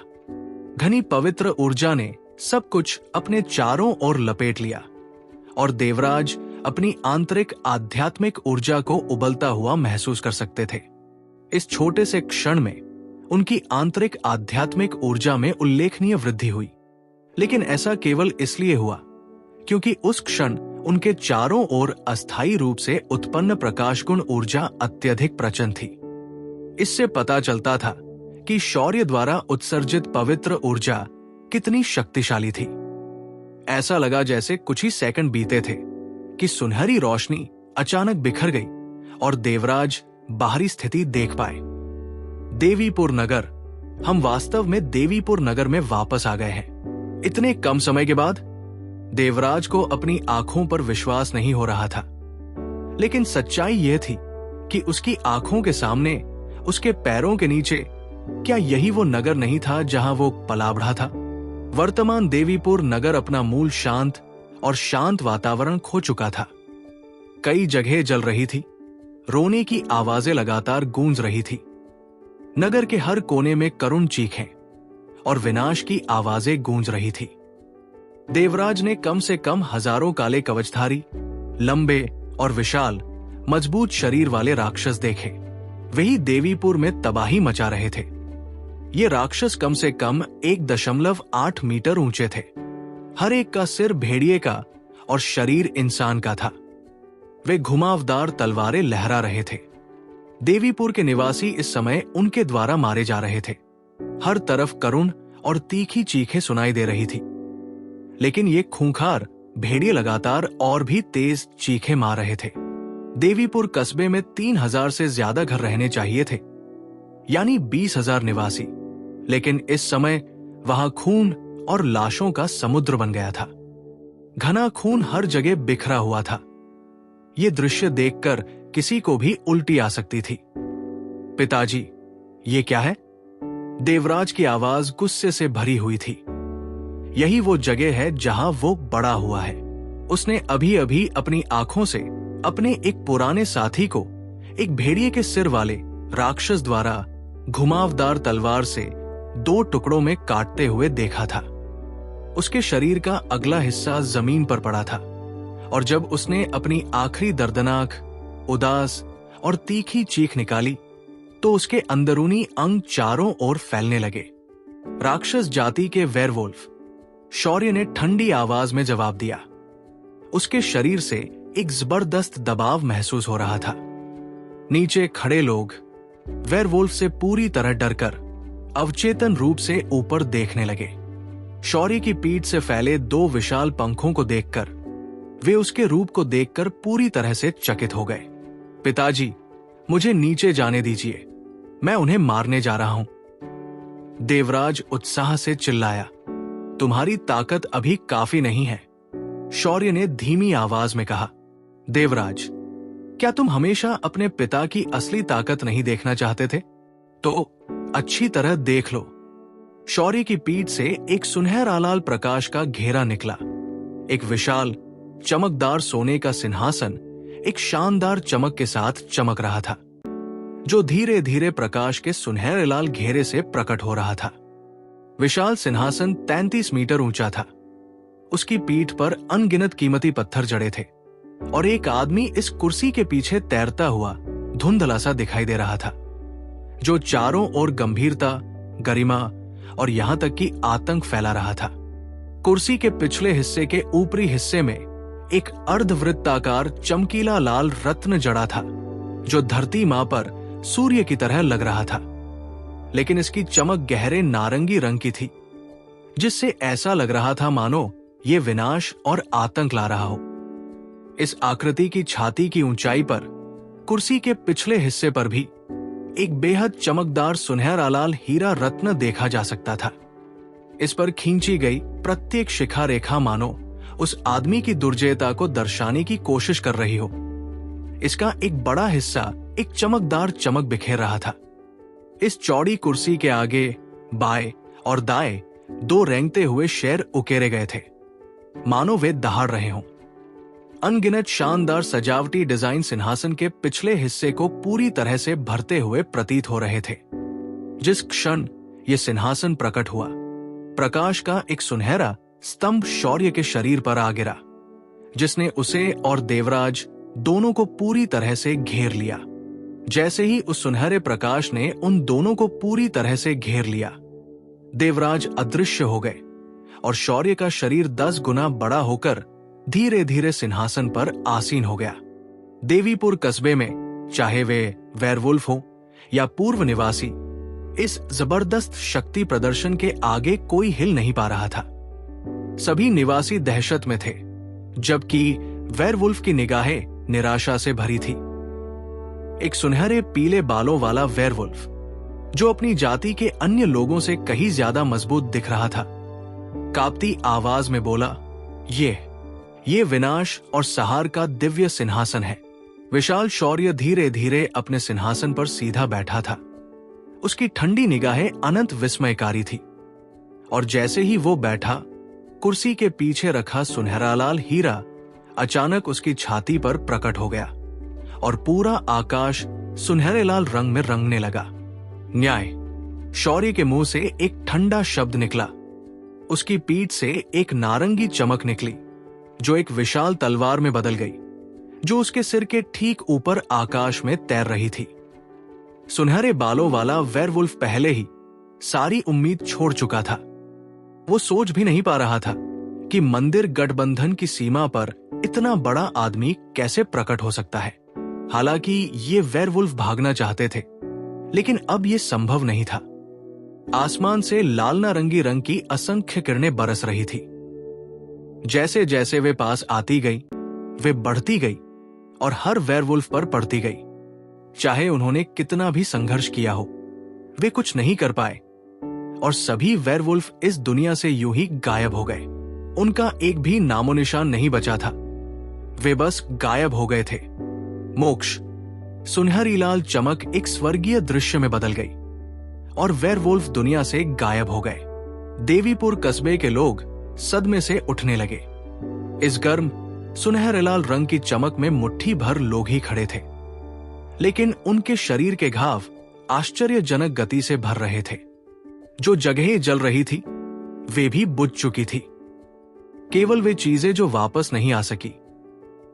Speaker 1: घनी पवित्र ऊर्जा ने सब कुछ अपने चारों ओर लपेट लिया और देवराज अपनी आंतरिक आध्यात्मिक ऊर्जा को उबलता हुआ महसूस कर सकते थे। इस छोटे से क्षण में उनकी आंतरिक आध्यात्मिक ऊर्जा में उल्लेखनीय वृद्धि हुई। लेकिन ऐसा केवल इसलिए हुआ क्योंकि उस क्षण उनके चारों ओर अस्थायी रूप से उत्पन्न प्रकाश गुण ऊर्जा अत्यधिक प्रचंड थी। इससे पता चलता था कि शौर्य द्वारा उत्सर्जित पवित्र ऊर्जा कितनी शक्तिशाली थी। ऐसा लगा जैसे कुछ ही सेकंड बीते थे कि सुनहरी रोशनी अचानक बिखर गई और देवराज बाहरी स्थिति देख पाए। देवीपुर नगर। हम वास्तव में देवीपुर नगर में वापस आ गए हैं। इतने कम समय के बाद देवराज को अपनी आंखों पर विश्वास नहीं हो रहा था। लेकिन सच्चाई यह थी कि उसकी आंखों के सामने, उसके पैरों के नीचे, क्या यही वो नगर नहीं था जहां वो पला बढ़ा था? वर्तमान देवीपुर नगर अपना मूल शांत और शांत वातावरण खो चुका था। कई जगह जल रही थी, रोने की आवाजें लगातार गूंज रही थी। नगर के हर कोने में करुण चीखें और विनाश की आवाजें गूंज रही थी। देवराज ने कम से कम हजारों काले कवचधारी, लंबे और विशाल, मजबूत शरीर वाले राक्षस देखे। वही देवीपुर में तबाही मचा रहे थे। ये राक्षस कम से कम 1.8 मीटर ऊंचे थे। हर एक का सिर भेड़िए का और शरीर इंसान का था। वे घुमावदार तलवारें लहरा रहे थे। देवीपुर के निवासी इस समय उनके द्वारा मारे जा रहे थे। हर तरफ करुण और तीखी चीखें सुनाई दे रही थी। लेकिन ये खूंखार भेड़िए लगातार और भी तेज चीखें मार रहे थे। देवीपुर कस्बे में 3000 से ज्यादा घर रहने चाहिए थे, यानी 20,000 निवासी, लेकिन इस समय वहां खून और लाशों का समुद्र बन गया था। घना खून हर जगह बिखरा हुआ था। यह दृश्य देखकर किसी को भी उल्टी आ सकती थी। पिताजी, ये क्या है? देवराज की आवाज गुस्से से भरी हुई थी। यही वो जगह है जहां वो बड़ा हुआ है। उसने अभी अभी अपनी आंखों से अपने एक पुराने साथी को एक भेड़िए के सिर वाले राक्षस द्वारा घुमावदार तलवार से 2 टुकड़ों में काटते हुए देखा था। उसके शरीर का अगला हिस्सा जमीन पर पड़ा था, और जब उसने अपनी आखिरी दर्दनाक, उदास और तीखी चीख निकाली तो उसके अंदरूनी अंग चारों ओर फैलने लगे। राक्षस जाति के वेयरवुल्फ, शौर्य ने ठंडी आवाज में जवाब दिया। उसके शरीर से एक जबरदस्त दबाव महसूस हो रहा था। नीचे खड़े लोग वेयरवुल्फ से पूरी तरह डरकर अवचेतन रूप से ऊपर देखने लगे। शौर्य की पीठ से फैले 2 विशाल पंखों को देखकर वे उसके रूप को देखकर पूरी तरह से चकित हो गए। पिताजी, मुझे नीचे जाने दीजिए, मैं उन्हें मारने जा रहा हूं। देवराज उत्साह से चिल्लाया। तुम्हारी ताकत अभी काफी नहीं है, शौर्य ने धीमी आवाज में कहा। देवराज, क्या तुम हमेशा अपने पिता की असली ताकत नहीं देखना चाहते थे? तो अच्छी तरह देख लो। शौर्य की पीठ से एक सुनहरा लाल प्रकाश का घेरा निकला। एक विशाल चमकदार सोने का सिंहासन एक शानदार चमक के साथ चमक रहा था, जो धीरे धीरे प्रकाश के सुनहरे लाल घेरे से प्रकट हो रहा था। विशाल सिंहासन 33 मीटर ऊंचा था। उसकी पीठ पर अनगिनत कीमती पत्थर जड़े थे, और एक आदमी इस कुर्सी के पीछे तैरता हुआ धुंधला सा दिखाई दे रहा था, जो चारों ओर गंभीरता, गरिमा और यहां तक कि आतंक फैला रहा था। कुर्सी के पिछले हिस्से के ऊपरी हिस्से में एक अर्धवृत्ताकार चमकीला लाल रत्न जड़ा था, जो धरती मां पर सूर्य की तरह लग रहा था, लेकिन इसकी चमक गहरे नारंगी रंग की थी, जिससे ऐसा लग रहा था मानो ये विनाश और आतंक ला रहा हो। इस आकृति की छाती की ऊंचाई पर कुर्सी के पिछले हिस्से पर भी एक बेहद चमकदार सुनहरा लाल हीरा रत्न देखा जा सकता था। इस पर खींची गई प्रत्येक शिखा रेखा मानो उस आदमी की दुर्जयता को दर्शाने की कोशिश कर रही हो। इसका एक बड़ा हिस्सा एक चमकदार चमक बिखेर रहा था। इस चौड़ी कुर्सी के आगे, बाएं और दाएं 2 रेंगते हुए शेर उकेरे गए थे, मानो वे दहाड़ रहे हों। अनगिनत शानदार सजावटी डिजाइन सिंहासन के पिछले हिस्से को पूरी तरह से भरते हुए प्रतीत हो रहे थे। जिस क्षण यह सिंहासन प्रकट हुआ, प्रकाश का एक सुनहरा स्तंभ शौर्य के शरीर पर आ गिरा, जिसने उसे और देवराज दोनों को पूरी तरह से घेर लिया। जैसे ही उस सुनहरे प्रकाश ने उन दोनों को पूरी तरह से घेर लिया, देवराज अदृश्य हो गए और शौर्य का शरीर 10 गुना बड़ा होकर धीरे धीरे सिंहासन पर आसीन हो गया। देवीपुर कस्बे में, चाहे वे वेयरवुल्फ हो या पूर्व निवासी, इस जबरदस्त शक्ति प्रदर्शन के आगे कोई हिल नहीं पा रहा था। सभी निवासी दहशत में थे, जबकि वेयरवुल्फ की निगाहें निराशा से भरी थी। एक सुनहरे पीले बालों वाला वेयरवुल्फ, जो अपनी जाति के अन्य लोगों से कहीं ज्यादा मजबूत दिख रहा था, कांपती आवाज में बोला, ये विनाश और सहार का दिव्य सिंहासन है। विशाल शौर्य धीरे धीरे अपने सिंहासन पर सीधा बैठा था। उसकी ठंडी निगाहें अनंत विस्मयकारी थी, और जैसे ही वो बैठा, कुर्सी के पीछे रखा सुनहरा लाल हीरा अचानक उसकी छाती पर प्रकट हो गया, और पूरा आकाश सुनहरे लाल रंग में रंगने लगा। न्याय। शौर्य के मुंह से एक ठंडा शब्द निकला। उसकी पीठ से एक नारंगी चमक निकली, जो एक विशाल तलवार में बदल गई, जो उसके सिर के ठीक ऊपर आकाश में तैर रही थी। सुनहरे बालों वाला वेयरवुल्फ पहले ही सारी उम्मीद छोड़ चुका था। वो सोच भी नहीं पा रहा था कि मंदिर गठबंधन की सीमा पर इतना बड़ा आदमी कैसे प्रकट हो सकता है। हालांकि ये वेयरवुल्फ भागना चाहते थे, लेकिन अब ये संभव नहीं था। आसमान से लाल नारंगी रंग की असंख्य किरणें बरस रही थी। जैसे जैसे वे पास आती गई, वे बढ़ती गई और हर वेयरवुल्फ पर पड़ती गई, चाहे उन्होंने कितना भी संघर्ष किया हो। वे कुछ नहीं कर पाए और सभी वेयरवुल्फ इस दुनिया से यूं ही गायब हो गए। उनका एक भी नामो निशान नहीं बचा था। वे बस गायब हो गए थे। मोक्ष, सुनहरी लाल चमक एक स्वर्गीय दृश्य में बदल गई और वेयरवुल्फ दुनिया से गायब हो गए। देवीपुर कस्बे के लोग सदमे से उठने लगे। इस गर्म सुनहरे लाल रंग की चमक में मुट्ठी भर लोग ही खड़े थे, लेकिन उनके शरीर के घाव आश्चर्यजनक गति से भर रहे थे। जो जगहें जल रही थी वे भी बुझ चुकी थी। केवल वे चीजें जो वापस नहीं आ सकी,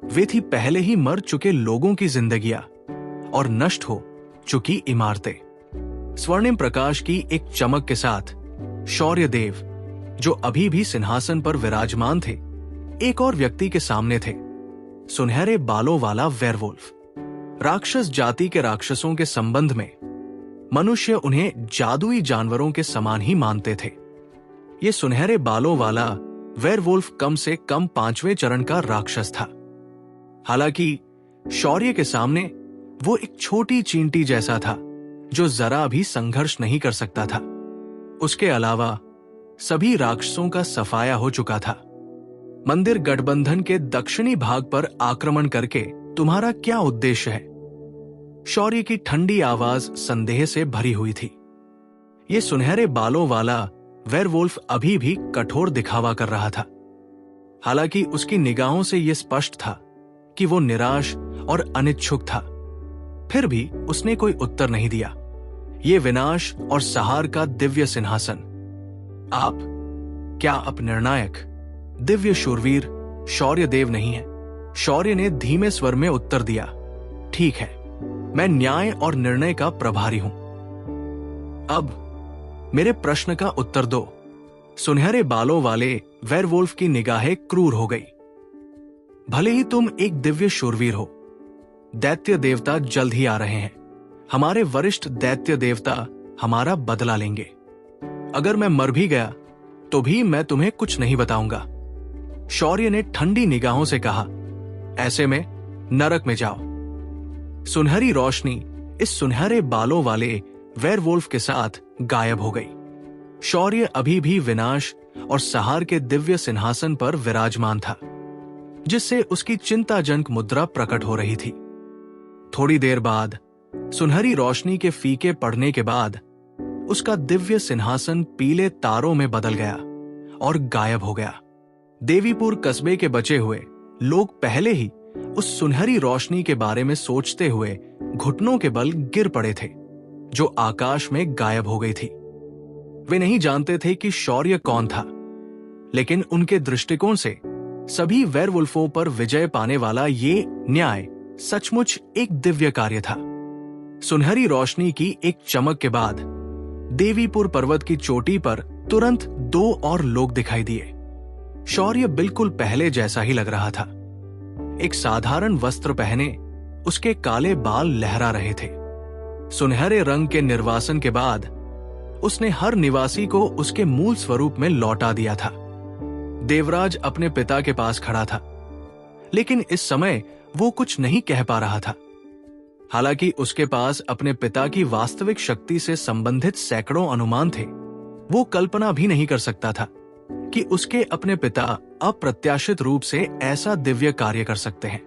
Speaker 1: वे थी पहले ही मर चुके लोगों की जिंदगियां और नष्ट हो चुकी इमारतें। स्वर्णिम प्रकाश की एक चमक के साथ शौर्य देव, जो अभी भी सिंहासन पर विराजमान थे, एक और व्यक्ति के सामने थे। सुनहरे बालों वाला वेयरवुल्फ। राक्षस जाति के राक्षसों के संबंध में मनुष्य उन्हें जादुई जानवरों के समान ही मानते थे। ये सुनहरे बालों वाला वेयरवुल्फ कम से कम 5वें चरण का राक्षस था। हालांकि शौर्य के सामने वो एक छोटी चींटी जैसा था जो जरा भी संघर्ष नहीं कर सकता था। उसके अलावा सभी राक्षसों का सफाया हो चुका था। मंदिर गठबंधन के दक्षिणी भाग पर आक्रमण करके तुम्हारा क्या उद्देश्य है? शौर्य की ठंडी आवाज संदेह से भरी हुई थी। ये सुनहरे बालों वाला वेयरवुल्फ अभी भी कठोर दिखावा कर रहा था। हालांकि उसकी निगाहों से यह स्पष्ट था कि वो निराश और अनिच्छुक था। फिर भी उसने कोई उत्तर नहीं दिया। ये विनाश और सहार का दिव्य सिंहासन, आप क्या आप निर्णायक दिव्य शूरवीर शौर्य देव नहीं है? शौर्य ने धीमे स्वर में उत्तर दिया, ठीक है, मैं न्याय और निर्णय का प्रभारी हूं। अब मेरे प्रश्न का उत्तर दो। सुनहरे बालों वाले वेयरवुल्फ की निगाहें क्रूर हो गई। भले ही तुम एक दिव्य शूरवीर हो, दैत्य देवता जल्द ही आ रहे हैं। हमारे वरिष्ठ दैत्य देवता हमारा बदला लेंगे। अगर मैं मर भी गया तो भी मैं तुम्हें कुछ नहीं बताऊंगा। शौर्य ने ठंडी निगाहों से कहा, ऐसे में नरक में जाओ। सुनहरी रोशनी इस सुनहरे बालों वाले वेयरवुल्फ के साथ गायब हो गई। शौर्य अभी भी विनाश और सहार के दिव्य सिंहासन पर विराजमान था, जिससे उसकी चिंताजनक मुद्रा प्रकट हो रही थी। थोड़ी देर बाद सुनहरी रोशनी के फीके पड़ने के बाद उसका दिव्य सिंहासन पीले तारों में बदल गया और गायब हो गया। देवीपुर कस्बे के बचे हुए लोग पहले ही उस सुनहरी रोशनी के बारे में सोचते हुए घुटनों के बल गिर पड़े थे, जो आकाश में गायब हो गई थी। वे नहीं जानते थे कि शौर्य कौन था, लेकिन उनके दृष्टिकोण से सभी वेयरवुल्फों पर विजय पाने वाला ये न्याय सचमुच एक दिव्य कार्य था। सुनहरी रोशनी की एक चमक के बाद देवीपुर पर्वत की चोटी पर तुरंत 2 और लोग दिखाई दिए। शौर्य बिल्कुल पहले जैसा ही लग रहा था। एक साधारण वस्त्र पहने उसके काले बाल लहरा रहे थे। सुनहरे रंग के निर्वासन के बाद उसने हर निवासी को उसके मूल स्वरूप में लौटा दिया था। देवराज अपने पिता के पास खड़ा था, लेकिन इस समय वो कुछ नहीं कह पा रहा था। हालांकि उसके पास अपने पिता की वास्तविक शक्ति से संबंधित सैकड़ों अनुमान थे, वो कल्पना भी नहीं कर सकता था कि उसके अपने पिता अप्रत्याशित रूप से ऐसा दिव्य कार्य कर सकते हैं।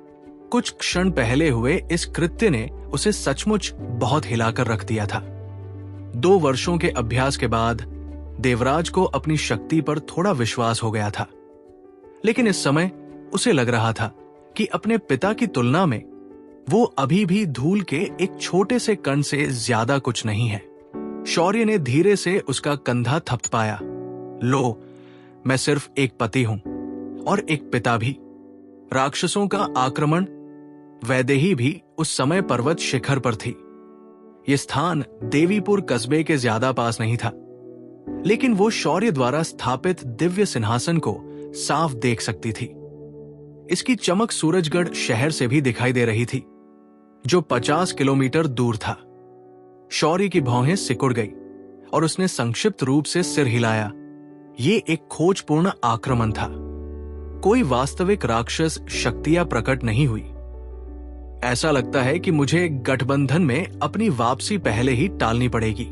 Speaker 1: कुछ क्षण पहले हुए इस कृत्य ने उसे सचमुच बहुत हिलाकर रख दिया था। 2 वर्षों के अभ्यास के बाद देवराज को अपनी शक्ति पर थोड़ा विश्वास हो गया था, लेकिन इस समय उसे लग रहा था कि अपने पिता की तुलना में वो अभी भी धूल के एक छोटे से कण से ज्यादा कुछ नहीं है। शौर्य ने धीरे से उसका कंधा थपथपाया। लो, मैं सिर्फ एक पति हूं और एक पिता भी। राक्षसों का आक्रमण वैदेही भी उस समय पर्वत शिखर पर थी। यह स्थान देवीपुर कस्बे के ज्यादा पास नहीं था, लेकिन वो शौर्य द्वारा स्थापित दिव्य सिंहासन को साफ देख सकती थी। इसकी चमक सूरजगढ़ शहर से भी दिखाई दे रही थी, जो 50 किलोमीटर दूर था। शौर्य की भौहें सिकुड़ गई और उसने संक्षिप्त रूप से सिर हिलाया। ये एक खोजपूर्ण आक्रमण था। कोई वास्तविक राक्षस शक्तियां प्रकट नहीं हुई। ऐसा लगता है कि मुझे गठबंधन में अपनी वापसी पहले ही टालनी पड़ेगी।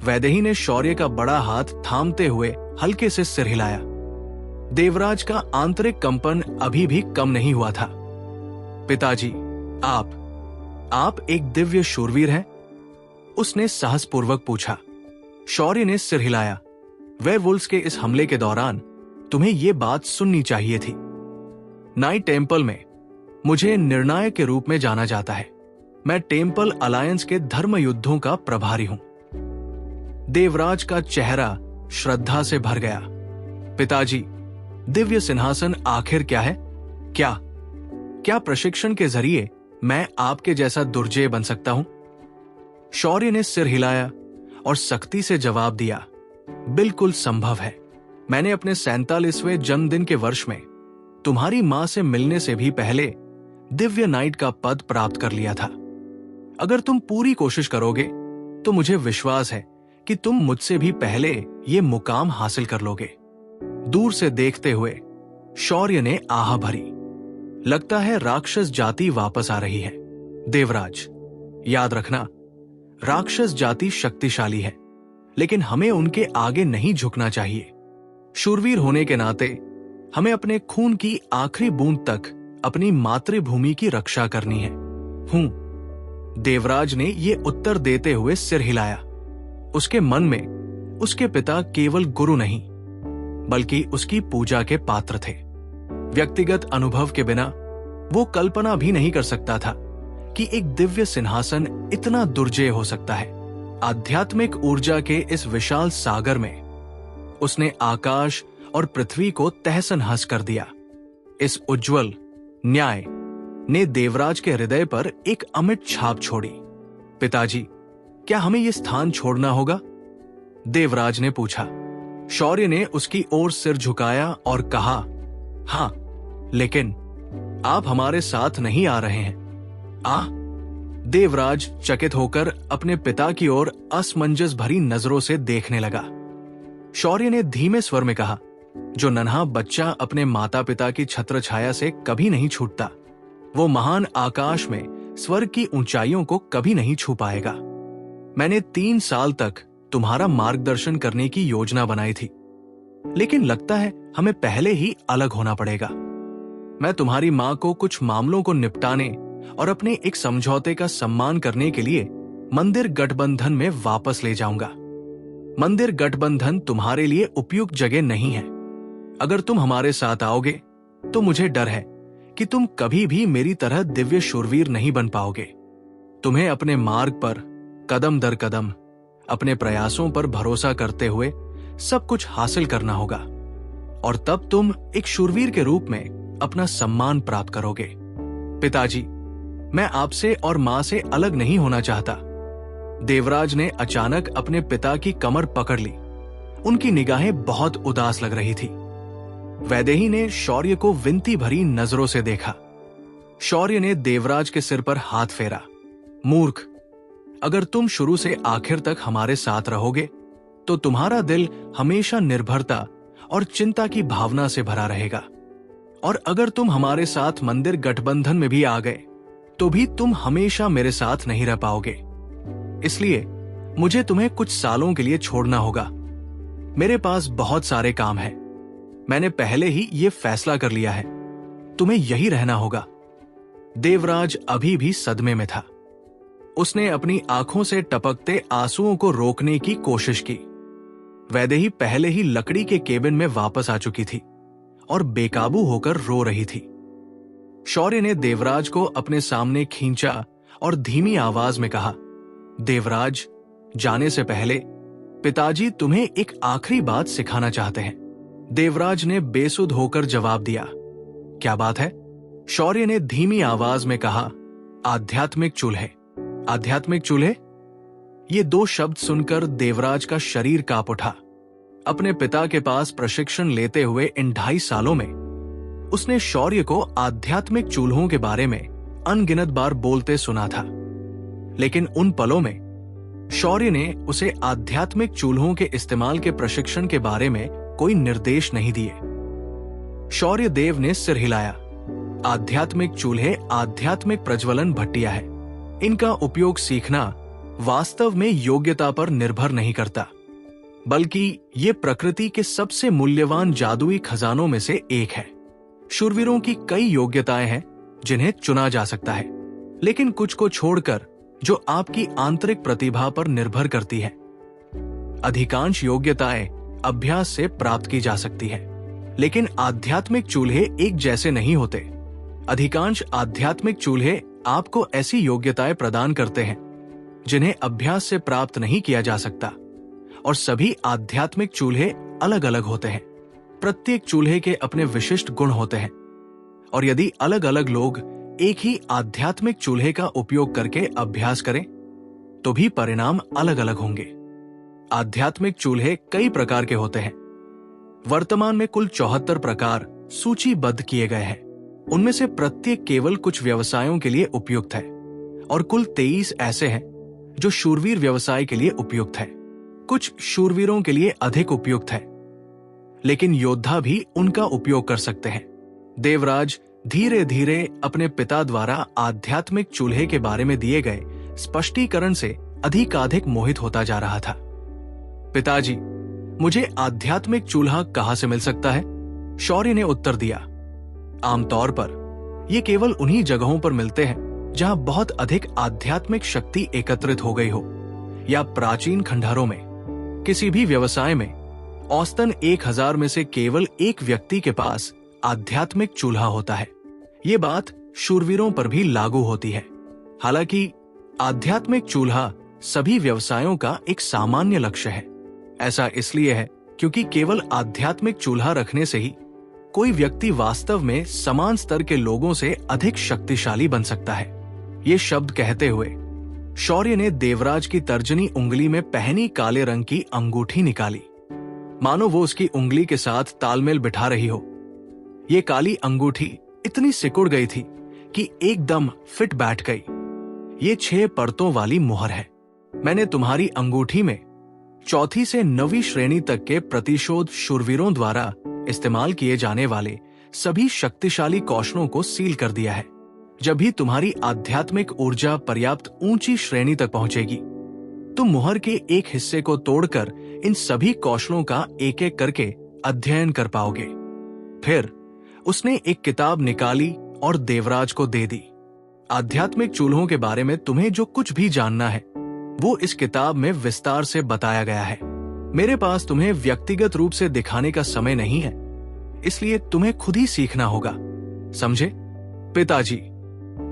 Speaker 1: वैदेही ने शौर्य का बड़ा हाथ थामते हुए हल्के से सिर हिलाया। देवराज का आंतरिक कंपन अभी भी कम नहीं हुआ था। पिताजी, आप एक दिव्य शूरवीर हैं? उसने साहसपूर्वक पूछा। शौर्य ने सिर हिलाया। वेयरवुल्व्स के इस हमले के दौरान तुम्हें यह बात सुननी चाहिए थी। नाइट टेम्पल में मुझे निर्णायक के रूप में जाना जाता है। मैं टेम्पल अलायंस के धर्म युद्धों का प्रभारी हूं। देवराज का चेहरा श्रद्धा से भर गया। पिताजी, दिव्य सिंहासन आखिर क्या है? क्या प्रशिक्षण के जरिए मैं आपके जैसा दुर्जय बन सकता हूं? शौर्य ने सिर हिलाया और सख्ती से जवाब दिया, बिल्कुल संभव है। मैंने अपने 47वें जन्मदिन के वर्ष में तुम्हारी मां से मिलने से भी पहले दिव्य नाइट का पद प्राप्त कर लिया था। अगर तुम पूरी कोशिश करोगे तो मुझे विश्वास है कि तुम मुझसे भी पहले ये मुकाम हासिल कर लोगे। दूर से देखते हुए शौर्य ने आह भरी। लगता है राक्षस जाति वापस आ रही है। देवराज, याद रखना, राक्षस जाति शक्तिशाली है, लेकिन हमें उनके आगे नहीं झुकना चाहिए। शूरवीर होने के नाते हमें अपने खून की आखिरी बूंद तक अपनी मातृभूमि की रक्षा करनी है। देवराज ने ये उत्तर देते हुए सिर हिलाया। उसके मन में उसके पिता केवल गुरु नहीं, बल्कि उसकी पूजा के पात्र थे। व्यक्तिगत अनुभव के बिना वो कल्पना भी नहीं कर सकता था कि एक दिव्य सिंहासन इतना दुर्जय हो सकता है। आध्यात्मिक ऊर्जा के इस विशाल सागर में उसने आकाश और पृथ्वी को तहस-नहस कर दिया। इस उज्जवल न्याय ने देवराज के हृदय पर एक अमिट छाप छोड़ी। पिताजी, क्या हमें यह स्थान छोड़ना होगा? देवराज ने पूछा। शौर्य ने उसकी ओर सिर झुकाया और कहा, हां, लेकिन आप हमारे साथ नहीं आ रहे हैं। देवराज चकित होकर अपने पिता की ओर असमंजस भरी नजरों से देखने लगा। शौर्य ने धीमे स्वर में कहा, जो नन्हा बच्चा अपने माता पिता की छत्र छाया से कभी नहीं छूटता, वो महान आकाश में स्वर्ग की ऊंचाइयों को कभी नहीं छू पाएगा। मैंने 3 साल तक तुम्हारा मार्गदर्शन करने की योजना बनाई थी, लेकिन लगता है हमें पहले ही अलग होना पड़ेगा। मैं तुम्हारी मां को कुछ मामलों को निपटाने और अपने एक समझौते का सम्मान करने के लिए मंदिर गठबंधन में वापस ले जाऊंगा। मंदिर गठबंधन तुम्हारे लिए उपयुक्त जगह नहीं है। अगर तुम हमारे साथ आओगे तो मुझे डर है कि तुम कभी भी मेरी तरह दिव्य शूरवीर नहीं बन पाओगे। तुम्हें अपने मार्ग पर कदम दर कदम अपने प्रयासों पर भरोसा करते हुए सब कुछ हासिल करना होगा, और तब तुम एक शूरवीर के रूप में अपना सम्मान प्राप्त करोगे। पिताजी, मैं आपसे और मां से अलग नहीं होना चाहता। देवराज ने अचानक अपने पिता की कमर पकड़ ली। उनकी निगाहें बहुत उदास लग रही थी। वैदेही ने शौर्य को विनती भरी नजरों से देखा। शौर्य ने देवराज के सिर पर हाथ फेरा। मूर्ख, अगर तुम शुरू से आखिर तक हमारे साथ रहोगे तो तुम्हारा दिल हमेशा निर्भरता और चिंता की भावना से भरा रहेगा, और अगर तुम हमारे साथ मंदिर गठबंधन में भी आ गए तो भी तुम हमेशा मेरे साथ नहीं रह पाओगे। इसलिए मुझे तुम्हें कुछ सालों के लिए छोड़ना होगा। मेरे पास बहुत सारे काम हैं। मैंने पहले ही यह फैसला कर लिया है, तुम्हें यही रहना होगा। देवराज अभी भी सदमे में था। उसने अपनी आंखों से टपकते आंसुओं को रोकने की कोशिश की। वैदेही पहले ही लकड़ी के केबिन में वापस आ चुकी थी और बेकाबू होकर रो रही थी। शौर्य ने देवराज को अपने सामने खींचा और धीमी आवाज में कहा, देवराज, जाने से पहले पिताजी तुम्हें एक आखिरी बात सिखाना चाहते हैं। देवराज ने बेसुध होकर जवाब दिया, क्या बात है? शौर्य ने धीमी आवाज में कहा, आध्यात्मिक चूल्हे। आध्यात्मिक चूल्हे? ये 2 शब्द सुनकर देवराज का शरीर कांप उठा। अपने पिता के पास प्रशिक्षण लेते हुए इन 2.5 सालों में उसने शौर्य को आध्यात्मिक चूल्हों के बारे में अनगिनत बार बोलते सुना था, लेकिन उन पलों में शौर्य ने उसे आध्यात्मिक चूल्हों के इस्तेमाल के प्रशिक्षण के बारे में कोई निर्देश नहीं दिए। शौर्य देव ने सिर हिलाया। आध्यात्मिक चूल्हे आध्यात्मिक प्रज्वलन भट्टियां है। इनका उपयोग सीखना वास्तव में योग्यता पर निर्भर नहीं करता, बल्कि ये प्रकृति के सबसे मूल्यवान जादुई खजानों में से एक है। शूरवीरों की कई योग्यताएं हैं जिन्हें चुना जा सकता है, लेकिन कुछ को छोड़कर जो आपकी आंतरिक प्रतिभा पर निर्भर करती है। अधिकांश योग्यताएं अभ्यास से प्राप्त की जा सकती है, लेकिन आध्यात्मिक चूल्हे एक जैसे नहीं होते। अधिकांश आध्यात्मिक चूल्हे आपको ऐसी योग्यताएं प्रदान करते हैं जिन्हें अभ्यास से प्राप्त नहीं किया जा सकता, और सभी आध्यात्मिक चूल्हे अलग अलग होते हैं। प्रत्येक चूल्हे के अपने विशिष्ट गुण होते हैं, और यदि अलग अलग लोग एक ही आध्यात्मिक चूल्हे का उपयोग करके अभ्यास करें तो भी परिणाम अलग अलग होंगे। आध्यात्मिक चूल्हे कई प्रकार के होते हैं। वर्तमान में कुल 74 प्रकार सूचीबद्ध किए गए हैं। उनमें से प्रत्येक केवल कुछ व्यवसायों के लिए उपयुक्त है, और कुल 23 ऐसे हैं जो शूरवीर व्यवसाय के लिए उपयुक्त है। कुछ शूरवीरों के लिए अधिक उपयुक्त है, लेकिन योद्धा भी उनका उपयोग कर सकते हैं। देवराज धीरे धीरे अपने पिता द्वारा आध्यात्मिक चूल्हे के बारे में दिए गए स्पष्टीकरण से अधिकाधिक मोहित होता जा रहा था। पिताजी, मुझे आध्यात्मिक चूल्हा कहां से मिल सकता है? शौर्य ने उत्तर दिया। आमतौर पर ये केवल उन्हीं जगहों पर मिलते हैं जहां बहुत अधिक आध्यात्मिक शक्ति एकत्रित हो गई हो, या प्राचीन खंडहरों में। किसी भी व्यवसाय में औसतन 1000 में से केवल एक व्यक्ति के पास आध्यात्मिक चूल्हा होता है। ये बात शूरवीरों पर भी लागू होती है। हालांकि आध्यात्मिक चूल्हा सभी व्यवसायों का एक सामान्य लक्ष्य है। ऐसा इसलिए है क्योंकि केवल आध्यात्मिक चूल्हा रखने से ही कोई व्यक्ति वास्तव में समान स्तर के लोगों से अधिक शक्तिशाली बन सकता है। ये शब्द कहते हुए शौर्य ने देवराज की तर्जनी उंगली में पहनी काले रंग की अंगूठी निकाली, मानो वो उसकी उंगली के साथ तालमेल बिठा रही हो। ये काली अंगूठी इतनी सिकुड़ गई थी कि एकदम फिट बैठ गई। ये 6 परतों वाली मुहर है। मैंने तुम्हारी अंगूठी में 4वीं से 9वीं श्रेणी तक के प्रतिशोध शूरवीरों द्वारा इस्तेमाल किए जाने वाले सभी शक्तिशाली कौशलों को सील कर दिया है। जब भी तुम्हारी आध्यात्मिक ऊर्जा पर्याप्त ऊंची श्रेणी तक पहुंचेगी, तुम मुहर के एक हिस्से को तोड़कर इन सभी कौशलों का एक एक करके अध्ययन कर पाओगे। फिर उसने एक किताब निकाली और देवराज को दे दी। आध्यात्मिक चूल्हों के बारे में तुम्हें जो कुछ भी जानना है वो इस किताब में विस्तार से बताया गया है। मेरे पास तुम्हें व्यक्तिगत रूप से दिखाने का समय नहीं है, इसलिए तुम्हें खुद ही सीखना होगा, समझे? पिताजी,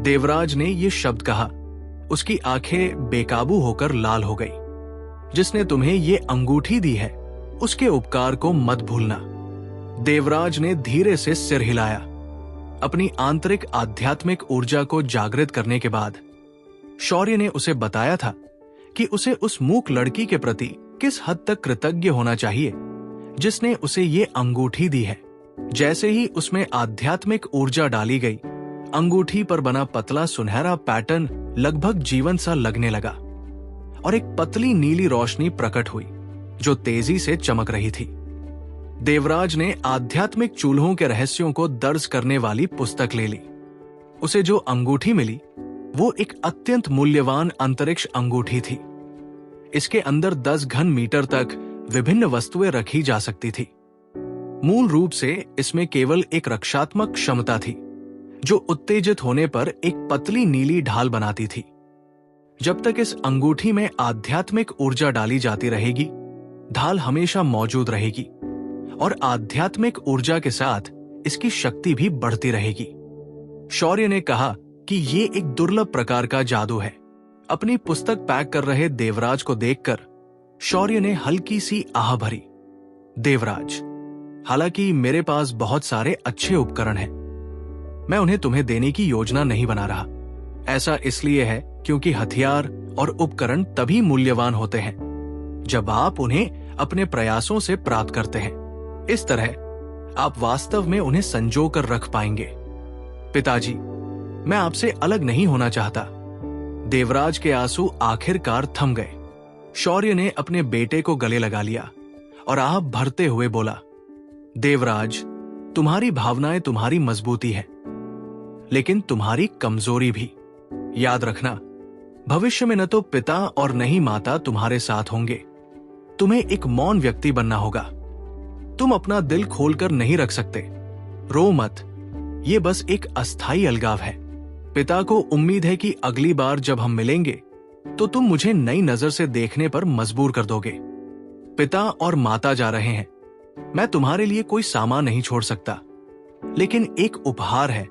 Speaker 1: देवराज ने ये शब्द कहा। उसकी आंखें बेकाबू होकर लाल हो गई। जिसने तुम्हें ये अंगूठी दी है उसके उपकार को मत भूलना। देवराज ने धीरे से सिर हिलाया। अपनी आंतरिक आध्यात्मिक ऊर्जा को जागृत करने के बाद शौर्य ने उसे बताया था कि उसे उस मूक लड़की के प्रति किस हद तक कृतज्ञ होना चाहिए जिसने उसे ये अंगूठी दी है। जैसे ही उसमें आध्यात्मिक ऊर्जा डाली गई, अंगूठी पर बना पतला सुनहरा पैटर्न लगभग जीवन सा लगने लगा, और एक पतली नीली रोशनी प्रकट हुई जो तेजी से चमक रही थी। देवराज ने आध्यात्मिक चूल्हों के रहस्यों को दर्ज करने वाली पुस्तक ले ली। उसे जो अंगूठी मिली वो एक अत्यंत मूल्यवान अंतरिक्ष अंगूठी थी। इसके अंदर 10 घन मीटर तक विभिन्न वस्तुएं रखी जा सकती थी। मूल रूप से इसमें केवल एक रक्षात्मक क्षमता थी जो उत्तेजित होने पर एक पतली नीली ढाल बनाती थी। जब तक इस अंगूठी में आध्यात्मिक ऊर्जा डाली जाती रहेगी, ढाल हमेशा मौजूद रहेगी, और आध्यात्मिक ऊर्जा के साथ इसकी शक्ति भी बढ़ती रहेगी। शौर्य ने कहा कि ये एक दुर्लभ प्रकार का जादू है। अपनी पुस्तक पैक कर रहे देवराज को देखकर शौर्य ने हल्की सी आह भरी। देवराज, हालांकि मेरे पास बहुत सारे अच्छे उपकरण हैं, मैं उन्हें तुम्हें देने की योजना नहीं बना रहा। ऐसा इसलिए है क्योंकि हथियार और उपकरण तभी मूल्यवान होते हैं जब आप उन्हें अपने प्रयासों से प्राप्त करते हैं। इस तरह आप वास्तव में उन्हें संजो कर रख पाएंगे। पिताजी, मैं आपसे अलग नहीं होना चाहता। देवराज के आंसू आखिरकार थम गए। शौर्य ने अपने बेटे को गले लगा लिया और आह भरते हुए बोला, देवराज, तुम्हारी भावनाएं तुम्हारी मजबूती है, लेकिन तुम्हारी कमजोरी भी। याद रखना, भविष्य में न तो पिता और न ही माता तुम्हारे साथ होंगे। तुम्हें एक मौन व्यक्ति बनना होगा। तुम अपना दिल खोलकर नहीं रख सकते। रो मत, ये बस एक अस्थाई अलगाव है। पिता को उम्मीद है कि अगली बार जब हम मिलेंगे तो तुम मुझे नई नजर से देखने पर मजबूर कर दोगे। पिता और माता जा रहे हैं। मैं तुम्हारे लिए कोई सामान नहीं छोड़ सकता, लेकिन एक उपहार है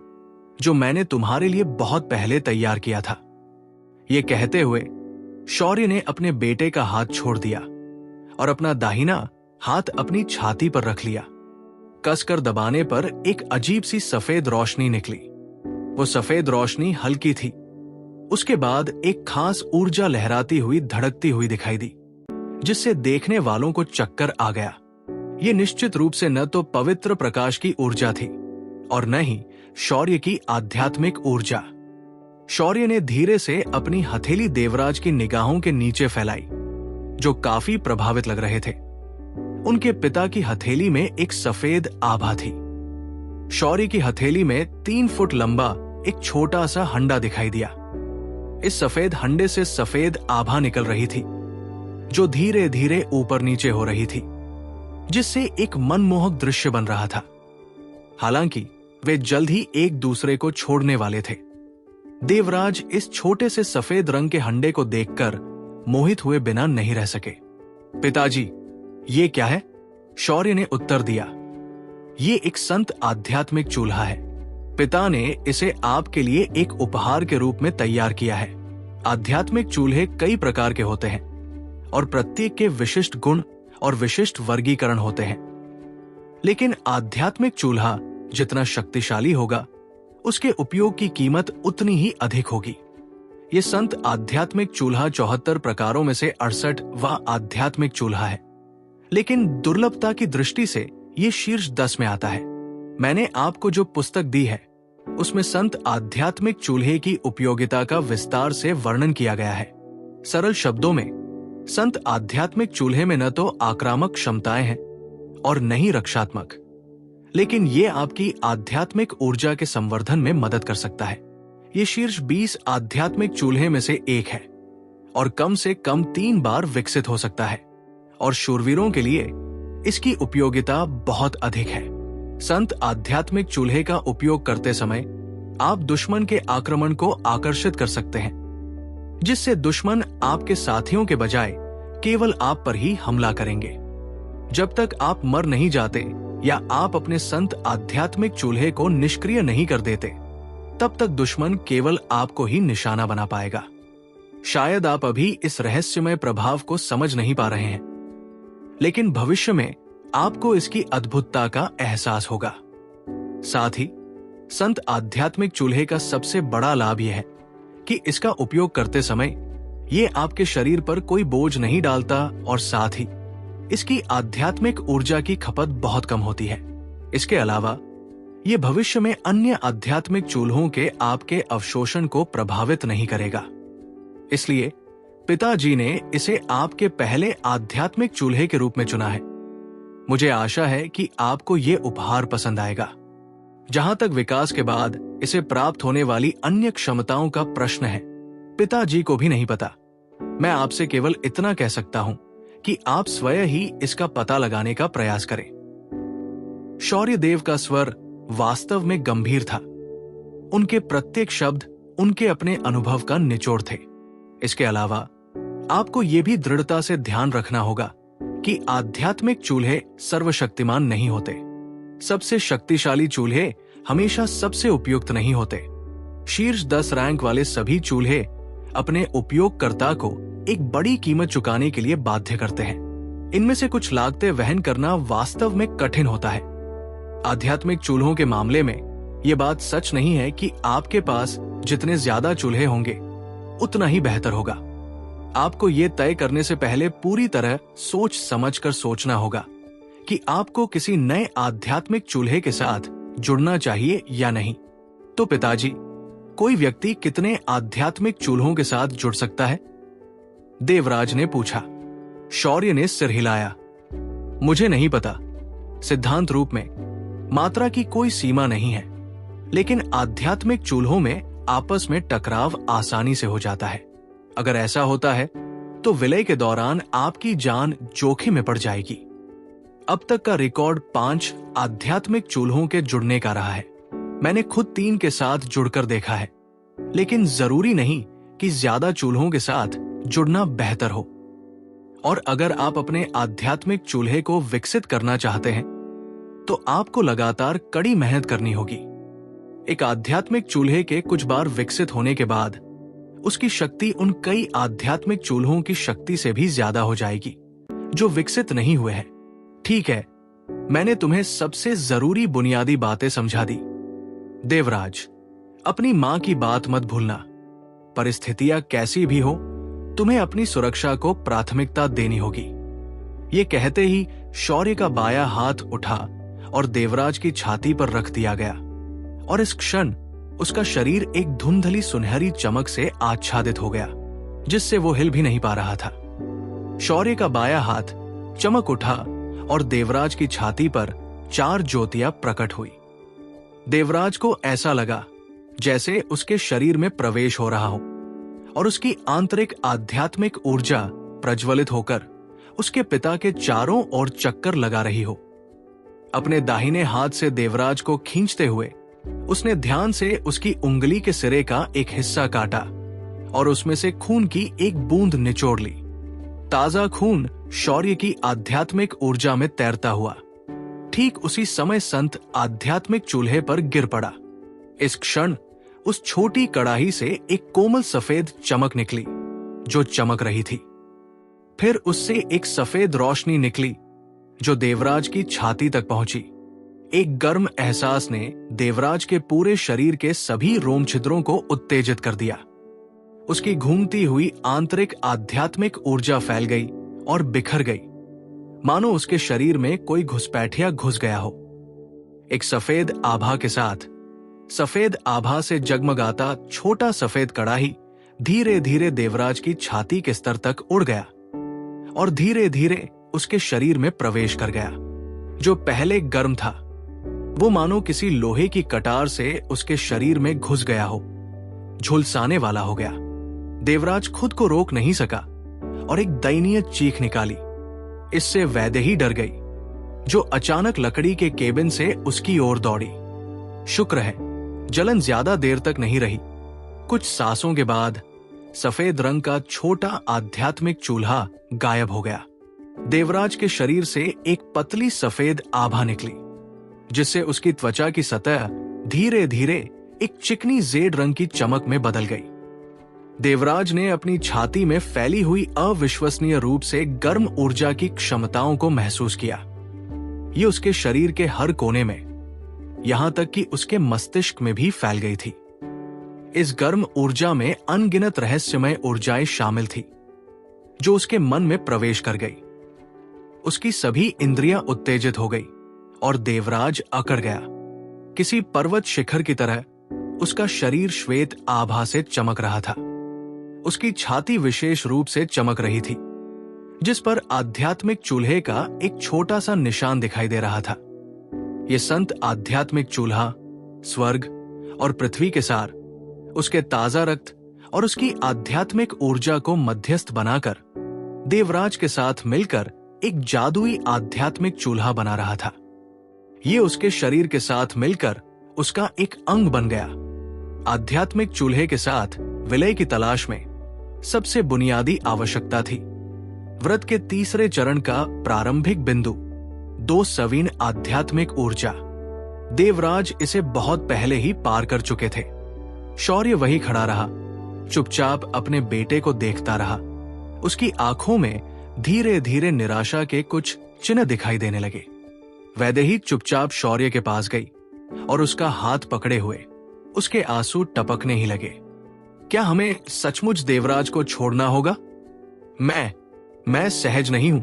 Speaker 1: जो मैंने तुम्हारे लिए बहुत पहले तैयार किया था। ये कहते हुए शौर्य ने अपने बेटे का हाथ छोड़ दिया और अपना दाहिना हाथ अपनी छाती पर रख लिया। कसकर दबाने पर एक अजीब सी सफेद रोशनी निकली। वो सफेद रोशनी हल्की थी। उसके बाद एक खास ऊर्जा लहराती हुई धड़कती हुई दिखाई दी, जिससे देखने वालों को चक्कर आ गया। ये निश्चित रूप से न तो पवित्र प्रकाश की ऊर्जा थी और न ही शौर्य की आध्यात्मिक ऊर्जा। शौर्य ने धीरे से अपनी हथेली देवराज की निगाहों के नीचे फैलाई, जो काफी प्रभावित लग रहे थे। उनके पिता की हथेली में एक सफेद आभा थी। शौर्य की हथेली में 3 फुट लंबा एक छोटा सा हंडा दिखाई दिया। इस सफेद हंडे से सफेद आभा निकल रही थी, जो धीरे धीरे ऊपर नीचे हो रही थी, जिससे एक मनमोहक दृश्य बन रहा था। हालांकि वे जल्द ही एक दूसरे को छोड़ने वाले थे। देवराज इस छोटे से सफेद रंग के हंडे को देखकर मोहित हुए बिना नहीं रह सके। पिताजी, ये क्या है? शौर्य ने उत्तर दिया, ये एक संत आध्यात्मिक चूल्हा है। पिता ने इसे आपके लिए एक उपहार के रूप में तैयार किया है। आध्यात्मिक चूल्हे कई प्रकार के होते हैं और प्रत्येक के विशिष्ट गुण और विशिष्ट वर्गीकरण होते हैं, लेकिन आध्यात्मिक चूल्हा जितना शक्तिशाली होगा, उसके उपयोग की कीमत उतनी ही अधिक होगी। ये संत आध्यात्मिक चूल्हा 74 प्रकारों में से 68वां आध्यात्मिक चूल्हा है, लेकिन दुर्लभता की दृष्टि से ये शीर्ष 10 में आता है। मैंने आपको जो पुस्तक दी है, उसमें संत आध्यात्मिक चूल्हे की उपयोगिता का विस्तार से वर्णन किया गया है। सरल शब्दों में, संत आध्यात्मिक चूल्हे में न तो आक्रामक क्षमताएं हैं और न ही रक्षात्मक, लेकिन ये आपकी आध्यात्मिक ऊर्जा के संवर्धन में मदद कर सकता है। ये शीर्ष 20 आध्यात्मिक चूल्हे में से एक है और कम से कम 3 बार विकसित हो सकता है, और शूरवीरों के लिए इसकी उपयोगिता बहुत अधिक है। संत आध्यात्मिक चूल्हे का उपयोग करते समय आप दुश्मन के आक्रमण को आकर्षित कर सकते हैं, जिससे दुश्मन आपके साथियों के बजाय केवल आप पर ही हमला करेंगे। जब तक आप मर नहीं जाते या आप अपने संत आध्यात्मिक चूल्हे को निष्क्रिय नहीं कर देते, तब तक दुश्मन केवल आपको ही निशाना बना पाएगा। शायद आप अभी इस रहस्यमय प्रभाव को समझ नहीं पा रहे हैं, लेकिन भविष्य में आपको इसकी अद्भुतता का एहसास होगा। साथ ही संत आध्यात्मिक चूल्हे का सबसे बड़ा लाभ यह है कि इसका उपयोग करते समय ये आपके शरीर पर कोई बोझ नहीं डालता, और साथ ही इसकी आध्यात्मिक ऊर्जा की खपत बहुत कम होती है। इसके अलावा ये भविष्य में अन्य आध्यात्मिक चूल्हों के आपके अवशोषण को प्रभावित नहीं करेगा। इसलिए पिताजी ने इसे आपके पहले आध्यात्मिक चूल्हे के रूप में चुना है। मुझे आशा है कि आपको ये उपहार पसंद आएगा। जहां तक विकास के बाद इसे प्राप्त होने वाली अन्य क्षमताओं का प्रश्न है, पिताजी को भी नहीं पता। मैं आपसे केवल इतना कह सकता हूं कि आप स्वयं ही इसका पता लगाने का प्रयास करें। शौर्यदेव का स्वर वास्तव में गंभीर था। उनके प्रत्येक शब्द उनके अपने अनुभव का निचोड़ थे। इसके अलावा आपको यह भी दृढ़ता से ध्यान रखना होगा कि आध्यात्मिक चूल्हे सर्वशक्तिमान नहीं होते। सबसे शक्तिशाली चूल्हे हमेशा सबसे उपयुक्त नहीं होते। शीर्ष 10 रैंक वाले सभी चूल्हे अपने उपयोगकर्ता को एक बड़ी कीमत चुकाने के लिए बाध्य करते हैं। इनमें से कुछ लागतें वहन करना वास्तव में कठिन होता है। आध्यात्मिक चूल्हों के मामले में यह बात सच नहीं है कि आपके पास जितने ज्यादा चूल्हे होंगे उतना ही बेहतर होगा। आपको ये तय करने से पहले पूरी तरह सोच समझकर सोचना होगा कि आपको किसी नए आध्यात्मिक चूल्हे के साथ जुड़ना चाहिए या नहीं। तो पिताजी, कोई व्यक्ति कितने आध्यात्मिक चूल्हों के साथ जुड़ सकता है? देवराज ने पूछा। शौर्य ने सिर हिलाया। मुझे नहीं पता। सिद्धांत रूप में मात्रा की कोई सीमा नहीं है, लेकिन आध्यात्मिक चूल्हों में आपस में टकराव आसानी से हो जाता है। अगर ऐसा होता है तो विलय के दौरान आपकी जान जोखिम में पड़ जाएगी। अब तक का रिकॉर्ड 5 आध्यात्मिक चूल्हों के जुड़ने का रहा है। मैंने खुद 3 के साथ जुड़कर देखा है, लेकिन जरूरी नहीं कि ज्यादा चूल्हों के साथ जुड़ना बेहतर हो। और अगर आप अपने आध्यात्मिक चूल्हे को विकसित करना चाहते हैं तो आपको लगातार कड़ी मेहनत करनी होगी। एक आध्यात्मिक चूल्हे के कुछ बार विकसित होने के बाद उसकी शक्ति उन कई आध्यात्मिक चूल्हों की शक्ति से भी ज्यादा हो जाएगी जो विकसित नहीं हुए हैं। ठीक है, मैंने तुम्हें सबसे जरूरी बुनियादी बातें समझा दी। देवराज, अपनी मां की बात मत भूलना। परिस्थितियां कैसी भी हो, तुम्हें अपनी सुरक्षा को प्राथमिकता देनी होगी। ये कहते ही शौर्य का बायां हाथ उठा और देवराज की छाती पर रख दिया गया, और इस क्षण उसका शरीर एक धुंधली सुनहरी चमक से आच्छादित हो गया, जिससे वो हिल भी नहीं पा रहा था। शौर्य का बायां हाथ चमक उठा और देवराज की छाती पर 4 ज्योतियां प्रकट हुई। देवराज को ऐसा लगा जैसे उसके शरीर में प्रवेश हो रहा हो और उसकी आंतरिक आध्यात्मिक ऊर्जा प्रज्वलित होकर उसके पिता के चारों ओर चक्कर लगा रही हो। अपने दाहिने हाथ से देवराज को खींचते हुए उसने ध्यान से उसकी उंगली के सिरे का एक हिस्सा काटा और उसमें से खून की एक बूंद निचोड़ ली। ताजा खून शौर्य की आध्यात्मिक ऊर्जा में तैरता हुआ ठीक उसी समय संत आध्यात्मिक चूल्हे पर गिर पड़ा। इस क्षण उस छोटी कड़ाही से एक कोमल सफेद चमक निकली जो चमक रही थी। फिर उससे एक सफेद रोशनी निकली जो देवराज की छाती तक पहुंची। एक गर्म एहसास ने देवराज के पूरे शरीर के सभी रोम छिद्रों को उत्तेजित कर दिया। उसकी घूमती हुई आंतरिक आध्यात्मिक ऊर्जा फैल गई और बिखर गई, मानो उसके शरीर में कोई घुसपैठिया घुस गया हो। एक सफेद आभा के साथ सफेद आभा से जगमगाता छोटा सफेद कड़ाही धीरे धीरे देवराज की छाती के स्तर तक उड़ गया और धीरे धीरे उसके शरीर में प्रवेश कर गया। जो पहले गर्म था वो मानो किसी लोहे की कटार से उसके शरीर में घुस गया हो, झुलसाने वाला हो गया। देवराज खुद को रोक नहीं सका और एक दयनीय चीख निकाली। इससे वैदेही डर गई, जो अचानक लकड़ी के केबिन से उसकी ओर दौड़ी। शुक्र है जलन ज्यादा देर तक नहीं रही। कुछ सांसों के बाद सफेद रंग का छोटा आध्यात्मिक चूल्हा गायब हो गया। देवराज के शरीर से एक पतली सफेद आभा निकली, जिससे उसकी त्वचा की सतह धीरे धीरे एक चिकनी जेड रंग की चमक में बदल गई। देवराज ने अपनी छाती में फैली हुई अविश्वसनीय रूप से गर्म ऊर्जा की क्षमताओं को महसूस किया। ये उसके शरीर के हर कोने में, यहां तक कि उसके मस्तिष्क में भी फैल गई थी। इस गर्म ऊर्जा में अनगिनत रहस्यमय ऊर्जाएं शामिल थी जो उसके मन में प्रवेश कर गई। उसकी सभी इंद्रियां उत्तेजित हो गई और देवराज अकड़ गया। किसी पर्वत शिखर की तरह उसका शरीर श्वेत आभा से चमक रहा था। उसकी छाती विशेष रूप से चमक रही थी, जिस पर आध्यात्मिक चूल्हे का एक छोटा सा निशान दिखाई दे रहा था। यह संत आध्यात्मिक चूल्हा स्वर्ग और पृथ्वी के सार, उसके ताजा रक्त और उसकी आध्यात्मिक ऊर्जा को मध्यस्थ बनाकर देवराज के साथ मिलकर एक जादुई आध्यात्मिक चूल्हा बना रहा था। ये उसके शरीर के साथ मिलकर उसका एक अंग बन गया। आध्यात्मिक चूल्हे के साथ विलय की तलाश में सबसे बुनियादी आवश्यकता थी व्रत के तीसरे चरण का प्रारंभिक बिंदु, 2 सवीन आध्यात्मिक ऊर्जा। देवराज इसे बहुत पहले ही पार कर चुके थे। शौर्य वही खड़ा रहा, चुपचाप अपने बेटे को देखता रहा। उसकी आंखों में धीरे धीरे निराशा के कुछ चिन्ह दिखाई देने लगे। वैदेही चुपचाप शौर्य के पास गई और उसका हाथ पकड़े हुए उसके आंसू टपकने ही लगे। क्या हमें सचमुच देवराज को छोड़ना होगा? मैं सहज नहीं हूं।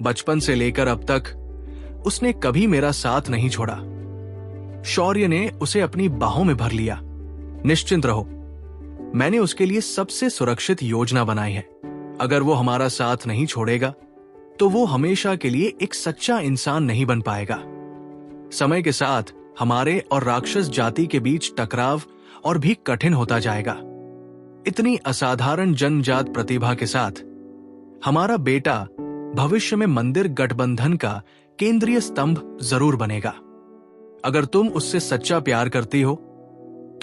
Speaker 1: बचपन से लेकर अब तक उसने कभी मेरा साथ नहीं छोड़ा। शौर्य ने उसे अपनी बाहों में भर लिया। निश्चिंत रहो, मैंने उसके लिए सबसे सुरक्षित योजना बनाई है। अगर वो हमारा साथ नहीं छोड़ेगा तो वो हमेशा के लिए एक सच्चा इंसान नहीं बन पाएगा। समय के साथ हमारे और राक्षस जाति के बीच टकराव और भी कठिन होता जाएगा। इतनी असाधारण जन्मजात प्रतिभा के साथ हमारा बेटा भविष्य में मंदिर गठबंधन का केंद्रीय स्तंभ जरूर बनेगा। अगर तुम उससे सच्चा प्यार करती हो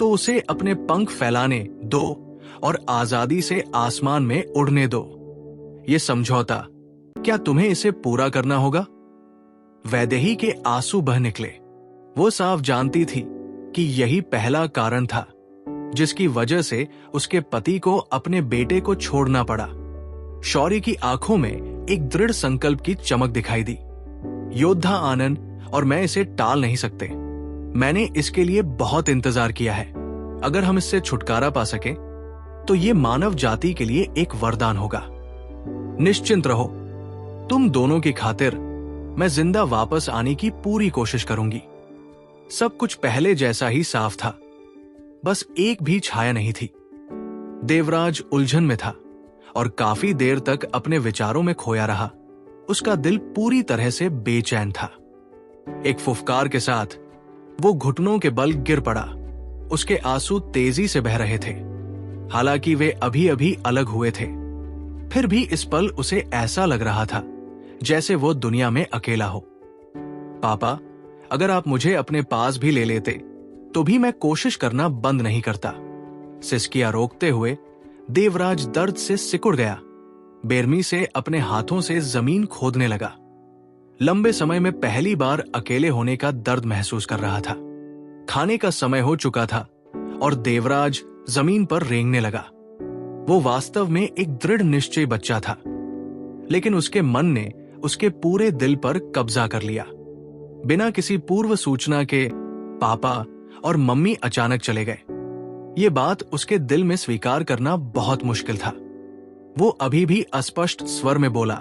Speaker 1: तो उसे अपने पंख फैलाने दो और आजादी से आसमान में उड़ने दो। ये समझौता, क्या तुम्हें इसे पूरा करना होगा? वैदेही के आंसू बह निकले। वो साफ जानती थी कि यही पहला कारण था जिसकी वजह से उसके पति को अपने बेटे को छोड़ना पड़ा। शौर्य की आंखों में एक दृढ़ संकल्प की चमक दिखाई दी। योद्धा आनंद और मैं इसे टाल नहीं सकते। मैंने इसके लिए बहुत इंतजार किया है। अगर हम इससे छुटकारा पा सके तो ये मानव जाति के लिए एक वरदान होगा। निश्चिंत रहो, तुम दोनों की खातिर मैं जिंदा वापस आने की पूरी कोशिश करूंगी। सब कुछ पहले जैसा ही साफ था, बस एक भी छाया नहीं थी। देवराज उलझन में था और काफी देर तक अपने विचारों में खोया रहा। उसका दिल पूरी तरह से बेचैन था। एक फुफकार के साथ वो घुटनों के बल गिर पड़ा। उसके आंसू तेजी से बह रहे थे, हालांकि वे अभी अभी अलग हुए थे। फिर भी इस पल उसे ऐसा लग रहा था जैसे वो दुनिया में अकेला हो। पापा, अगर आप मुझे अपने पास भी ले लेते तो भी मैं कोशिश करना बंद नहीं करता। सिसकियां रोकते हुए देवराज दर्द से सिकुड़ गया। बेरमी से अपने हाथों से जमीन खोदने लगा। लंबे समय में पहली बार अकेले होने का दर्द महसूस कर रहा था। खाने का समय हो चुका था और देवराज जमीन पर रेंगने लगा। वो वास्तव में एक दृढ़ निश्चयी बच्चा था, लेकिन उसके मन ने उसके पूरे दिल पर कब्जा कर लिया। बिना किसी पूर्व सूचना के पापा और मम्मी अचानक चले गए। ये बात उसके दिल में स्वीकार करना बहुत मुश्किल था। वो अभी भी अस्पष्ट स्वर में बोला,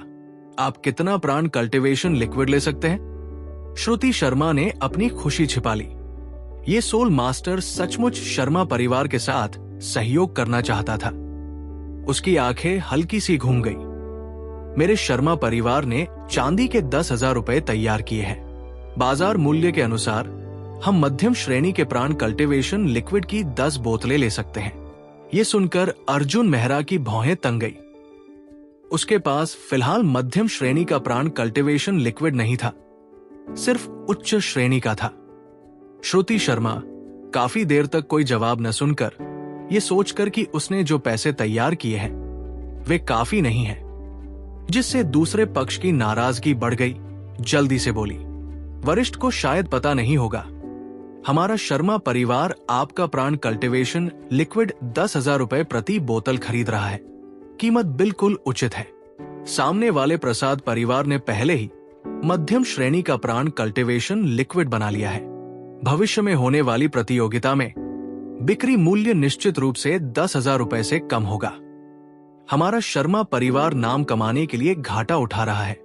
Speaker 1: आप कितना प्राण कल्टीवेशन लिक्विड ले सकते हैं? श्रुति शर्मा ने अपनी खुशी छिपा ली। ये सोल मास्टर सचमुच शर्मा परिवार के साथ सहयोग करना चाहता था। उसकी आंखें हल्की सी घूम गई। मेरे शर्मा परिवार ने चांदी के 10,000 रुपए तैयार किए हैं। बाजार मूल्य के अनुसार हम मध्यम श्रेणी के प्राण कल्टीवेशन लिक्विड की 10 बोतलें ले सकते हैं। ये सुनकर अर्जुन मेहरा की भौहें तंग गई। उसके पास फिलहाल मध्यम श्रेणी का प्राण कल्टीवेशन लिक्विड नहीं था, सिर्फ उच्च श्रेणी का था। श्रुति शर्मा काफी देर तक कोई जवाब न सुनकर, ये सोचकर कि उसने जो पैसे तैयार किए हैं वे काफी नहीं हैं, जिससे दूसरे पक्ष की नाराजगी बढ़ गई, जल्दी से बोली, वरिष्ठ को शायद पता नहीं होगा, हमारा शर्मा परिवार आपका प्राण कल्टीवेशन लिक्विड 10,000 रुपए प्रति बोतल खरीद रहा है। कीमत बिल्कुल उचित है। सामने वाले प्रसाद परिवार ने पहले ही मध्यम श्रेणी का प्राण कल्टीवेशन लिक्विड बना लिया है। भविष्य में होने वाली प्रतियोगिता में बिक्री मूल्य निश्चित रूप से 10,000 रुपए से कम होगा। हमारा शर्मा परिवार नाम कमाने के लिए घाटा उठा रहा है।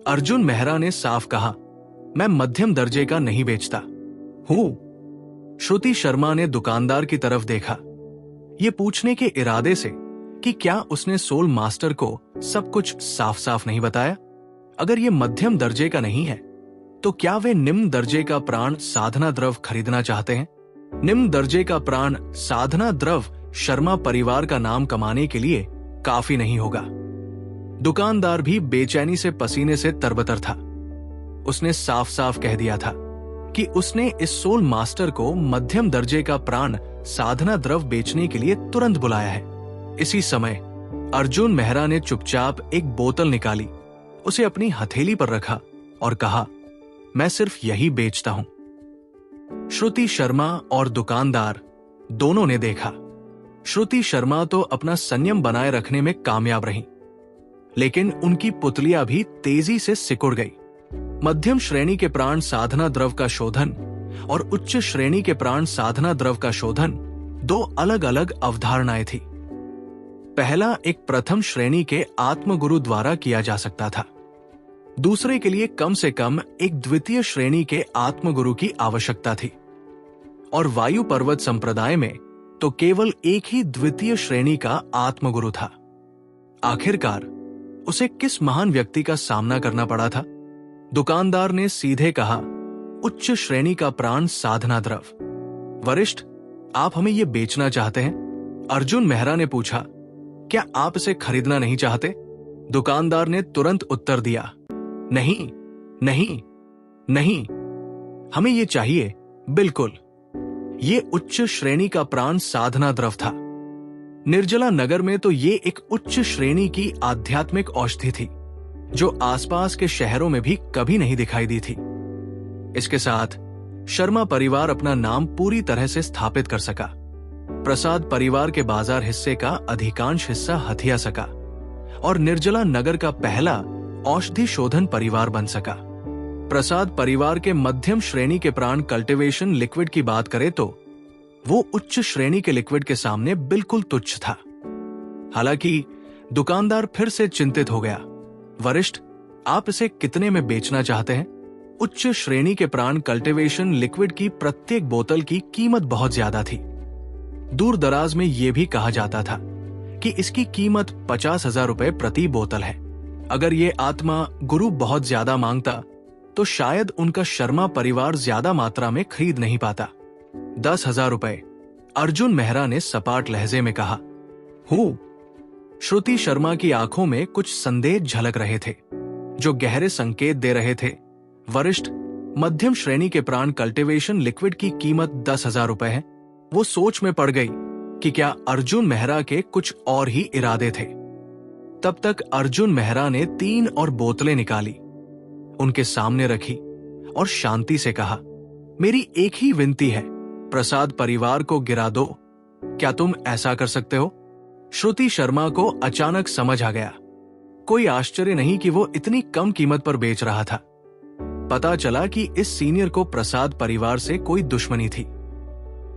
Speaker 1: अर्जुन मेहरा ने साफ कहा, मैं मध्यम दर्जे का नहीं बेचता हूं। श्रुति शर्मा ने दुकानदार की तरफ देखा, ये पूछने के इरादे से कि क्या उसने सोल मास्टर को सब कुछ साफ साफ नहीं बताया। अगर ये मध्यम दर्जे का नहीं है तो क्या वे निम्न दर्जे का प्राण साधना द्रव खरीदना चाहते हैं? निम्न दर्जे का प्राण साधना द्रव शर्मा परिवार का नाम कमाने के लिए काफी नहीं होगा। दुकानदार भी बेचैनी से पसीने से तरबतर था। उसने साफ साफ कह दिया था कि उसने इस सोल मास्टर को मध्यम दर्जे का प्राण साधना द्रव बेचने के लिए तुरंत बुलाया है। इसी समय अर्जुन मेहरा ने चुपचाप एक बोतल निकाली, उसे अपनी हथेली पर रखा और कहा, मैं सिर्फ यही बेचता हूं। श्रुति शर्मा और दुकानदार दोनों ने देखा। श्रुति शर्मा तो अपना संयम बनाए रखने में कामयाब रही, लेकिन उनकी पुतलियां भी तेजी से सिकुड़ गई। मध्यम श्रेणी के प्राण साधना द्रव का शोधन और उच्च श्रेणी के प्राण साधना द्रव का शोधन दो अलग अलग अवधारणाएं थी। पहला एक प्रथम श्रेणी के आत्मगुरु द्वारा किया जा सकता था, दूसरे के लिए कम से कम एक द्वितीय श्रेणी के आत्मगुरु की आवश्यकता थी, और वायु पर्वत संप्रदाय में तो केवल एक ही द्वितीय श्रेणी का आत्मगुरु था। आखिरकार उसे किस महान व्यक्ति का सामना करना पड़ा था? दुकानदार ने सीधे कहा, उच्च श्रेणी का प्राण साधना द्रव। वरिष्ठ, आप हमें यह बेचना चाहते हैं? अर्जुन मेहरा ने पूछा, क्या आप इसे खरीदना नहीं चाहते? दुकानदार ने तुरंत उत्तर दिया, नहीं नहीं नहीं, हमें ये चाहिए, बिल्कुल। ये उच्च श्रेणी का प्राण साधना द्रव था। निर्जला नगर में तो ये एक उच्च श्रेणी की आध्यात्मिक औषधि थी जो आसपास के शहरों में भी कभी नहीं दिखाई दी थी। इसके साथ शर्मा परिवार अपना नाम पूरी तरह से स्थापित कर सका। प्रसाद परिवार के बाजार हिस्से का अधिकांश हिस्सा हथिया सका और निर्जला नगर का पहला औषधि शोधन परिवार बन सका। प्रसाद परिवार के मध्यम श्रेणी के प्राण कल्टीवेशन लिक्विड की बात करें तो वो उच्च श्रेणी के लिक्विड के सामने बिल्कुल तुच्छ था। हालांकि दुकानदार फिर से चिंतित हो गया। वरिष्ठ, आप इसे कितने में बेचना चाहते हैं? उच्च श्रेणी के प्राण कल्टीवेशन लिक्विड की प्रत्येक बोतल की कीमत बहुत ज्यादा थी। दूर दराज में यह भी कहा जाता था कि इसकी कीमत 50,000 रुपए प्रति बोतल है। अगर ये आत्मा गुरु बहुत ज्यादा मांगता तो शायद उनका शर्मा परिवार ज्यादा मात्रा में खरीद नहीं पाता। 10,000 रुपए, अर्जुन मेहरा ने सपाट लहजे में कहा। हूं। श्रुति शर्मा की आंखों में कुछ संदेह झलक रहे थे जो गहरे संकेत दे रहे थे। वरिष्ठ, मध्यम श्रेणी के प्राण कल्टीवेशन लिक्विड की कीमत 10,000 रुपए है। वो सोच में पड़ गई कि क्या अर्जुन मेहरा के कुछ और ही इरादे थे। तब तक अर्जुन मेहरा ने 3 और बोतलें निकाली, उनके सामने रखी और शांति से कहा, मेरी एक ही विनती है, प्रसाद परिवार को गिरा दो। क्या तुम ऐसा कर सकते हो? श्रुति शर्मा को अचानक समझ आ गया। कोई आश्चर्य नहीं कि वो इतनी कम कीमत पर बेच रहा था। पता चला कि इस सीनियर को प्रसाद परिवार से कोई दुश्मनी थी।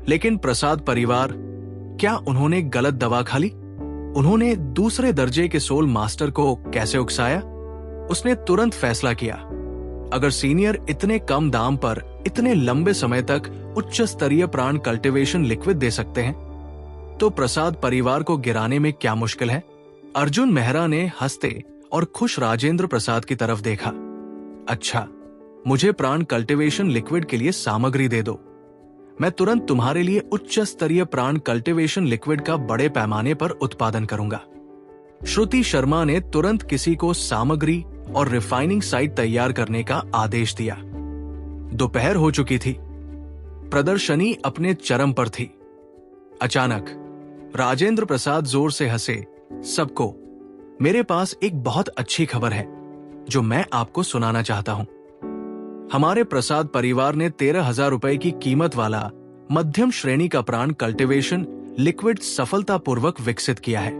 Speaker 1: लेकिन प्रसाद परिवार, क्या उन्होंने गलत दवा खा ली? उन्होंने दूसरे दर्जे के सोल मास्टर को कैसे उकसाया? उसने तुरंत फैसला किया, अगर सीनियर इतने कम दाम पर इतने लंबे समय तक उच्च स्तरीय प्राण कल्टीवेशन लिक्विड दे सकते हैं तो प्रसाद परिवार को गिराने में क्या मुश्किल है? अर्जुन मेहरा ने हंसते और खुश राजेंद्र प्रसाद की तरफ देखा। अच्छा, मुझे प्राण कल्टीवेशन लिक्विड के लिए सामग्री दे दो। मैं तुरंत तुम्हारे लिए उच्च स्तरीय प्राण कल्टीवेशन लिक्विड का बड़े पैमाने पर उत्पादन करूंगा। श्रुति शर्मा ने तुरंत किसी को सामग्री और रिफाइनिंग साइट तैयार करने का आदेश दिया। दोपहर हो चुकी थी। प्रदर्शनी अपने चरम पर थी। अचानक राजेंद्र प्रसाद जोर से हंसे। सबको, मेरे पास एक बहुत अच्छी खबर है जो मैं आपको सुनाना चाहता हूं। हमारे प्रसाद परिवार ने 13,000 रुपए की कीमत वाला मध्यम श्रेणी का प्राण कल्टीवेशन लिक्विड सफलतापूर्वक विकसित किया है।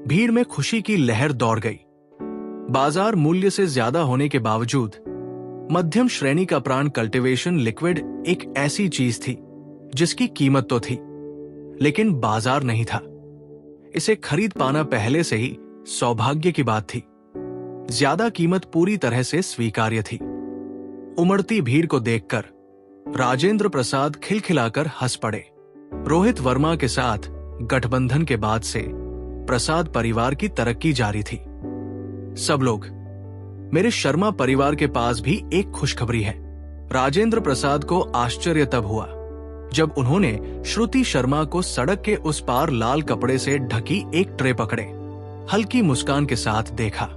Speaker 1: भीड़ में खुशी की लहर दौड़ गई। बाजार मूल्य से ज्यादा होने के बावजूद मध्यम श्रेणी का प्राण कल्टीवेशन लिक्विड एक ऐसी चीज थी जिसकी कीमत तो थी लेकिन बाजार नहीं था। इसे खरीद पाना पहले से ही सौभाग्य की बात थी। ज्यादा कीमत पूरी तरह से स्वीकार्य थी। उमड़ती भीड़ को देखकर राजेंद्र प्रसाद खिलखिलाकर हंस पड़े। रोहित वर्मा के साथ गठबंधन के बाद से प्रसाद परिवार की तरक्की जारी थी। सब लोग, मेरे शर्मा परिवार के पास भी एक खुशखबरी है। राजेंद्र प्रसाद को आश्चर्य तब हुआ जब उन्होंने श्रुति शर्मा को सड़क के उस पार लाल कपड़े से ढकी एक ट्रे पकड़े हल्की मुस्कान के साथ देखा।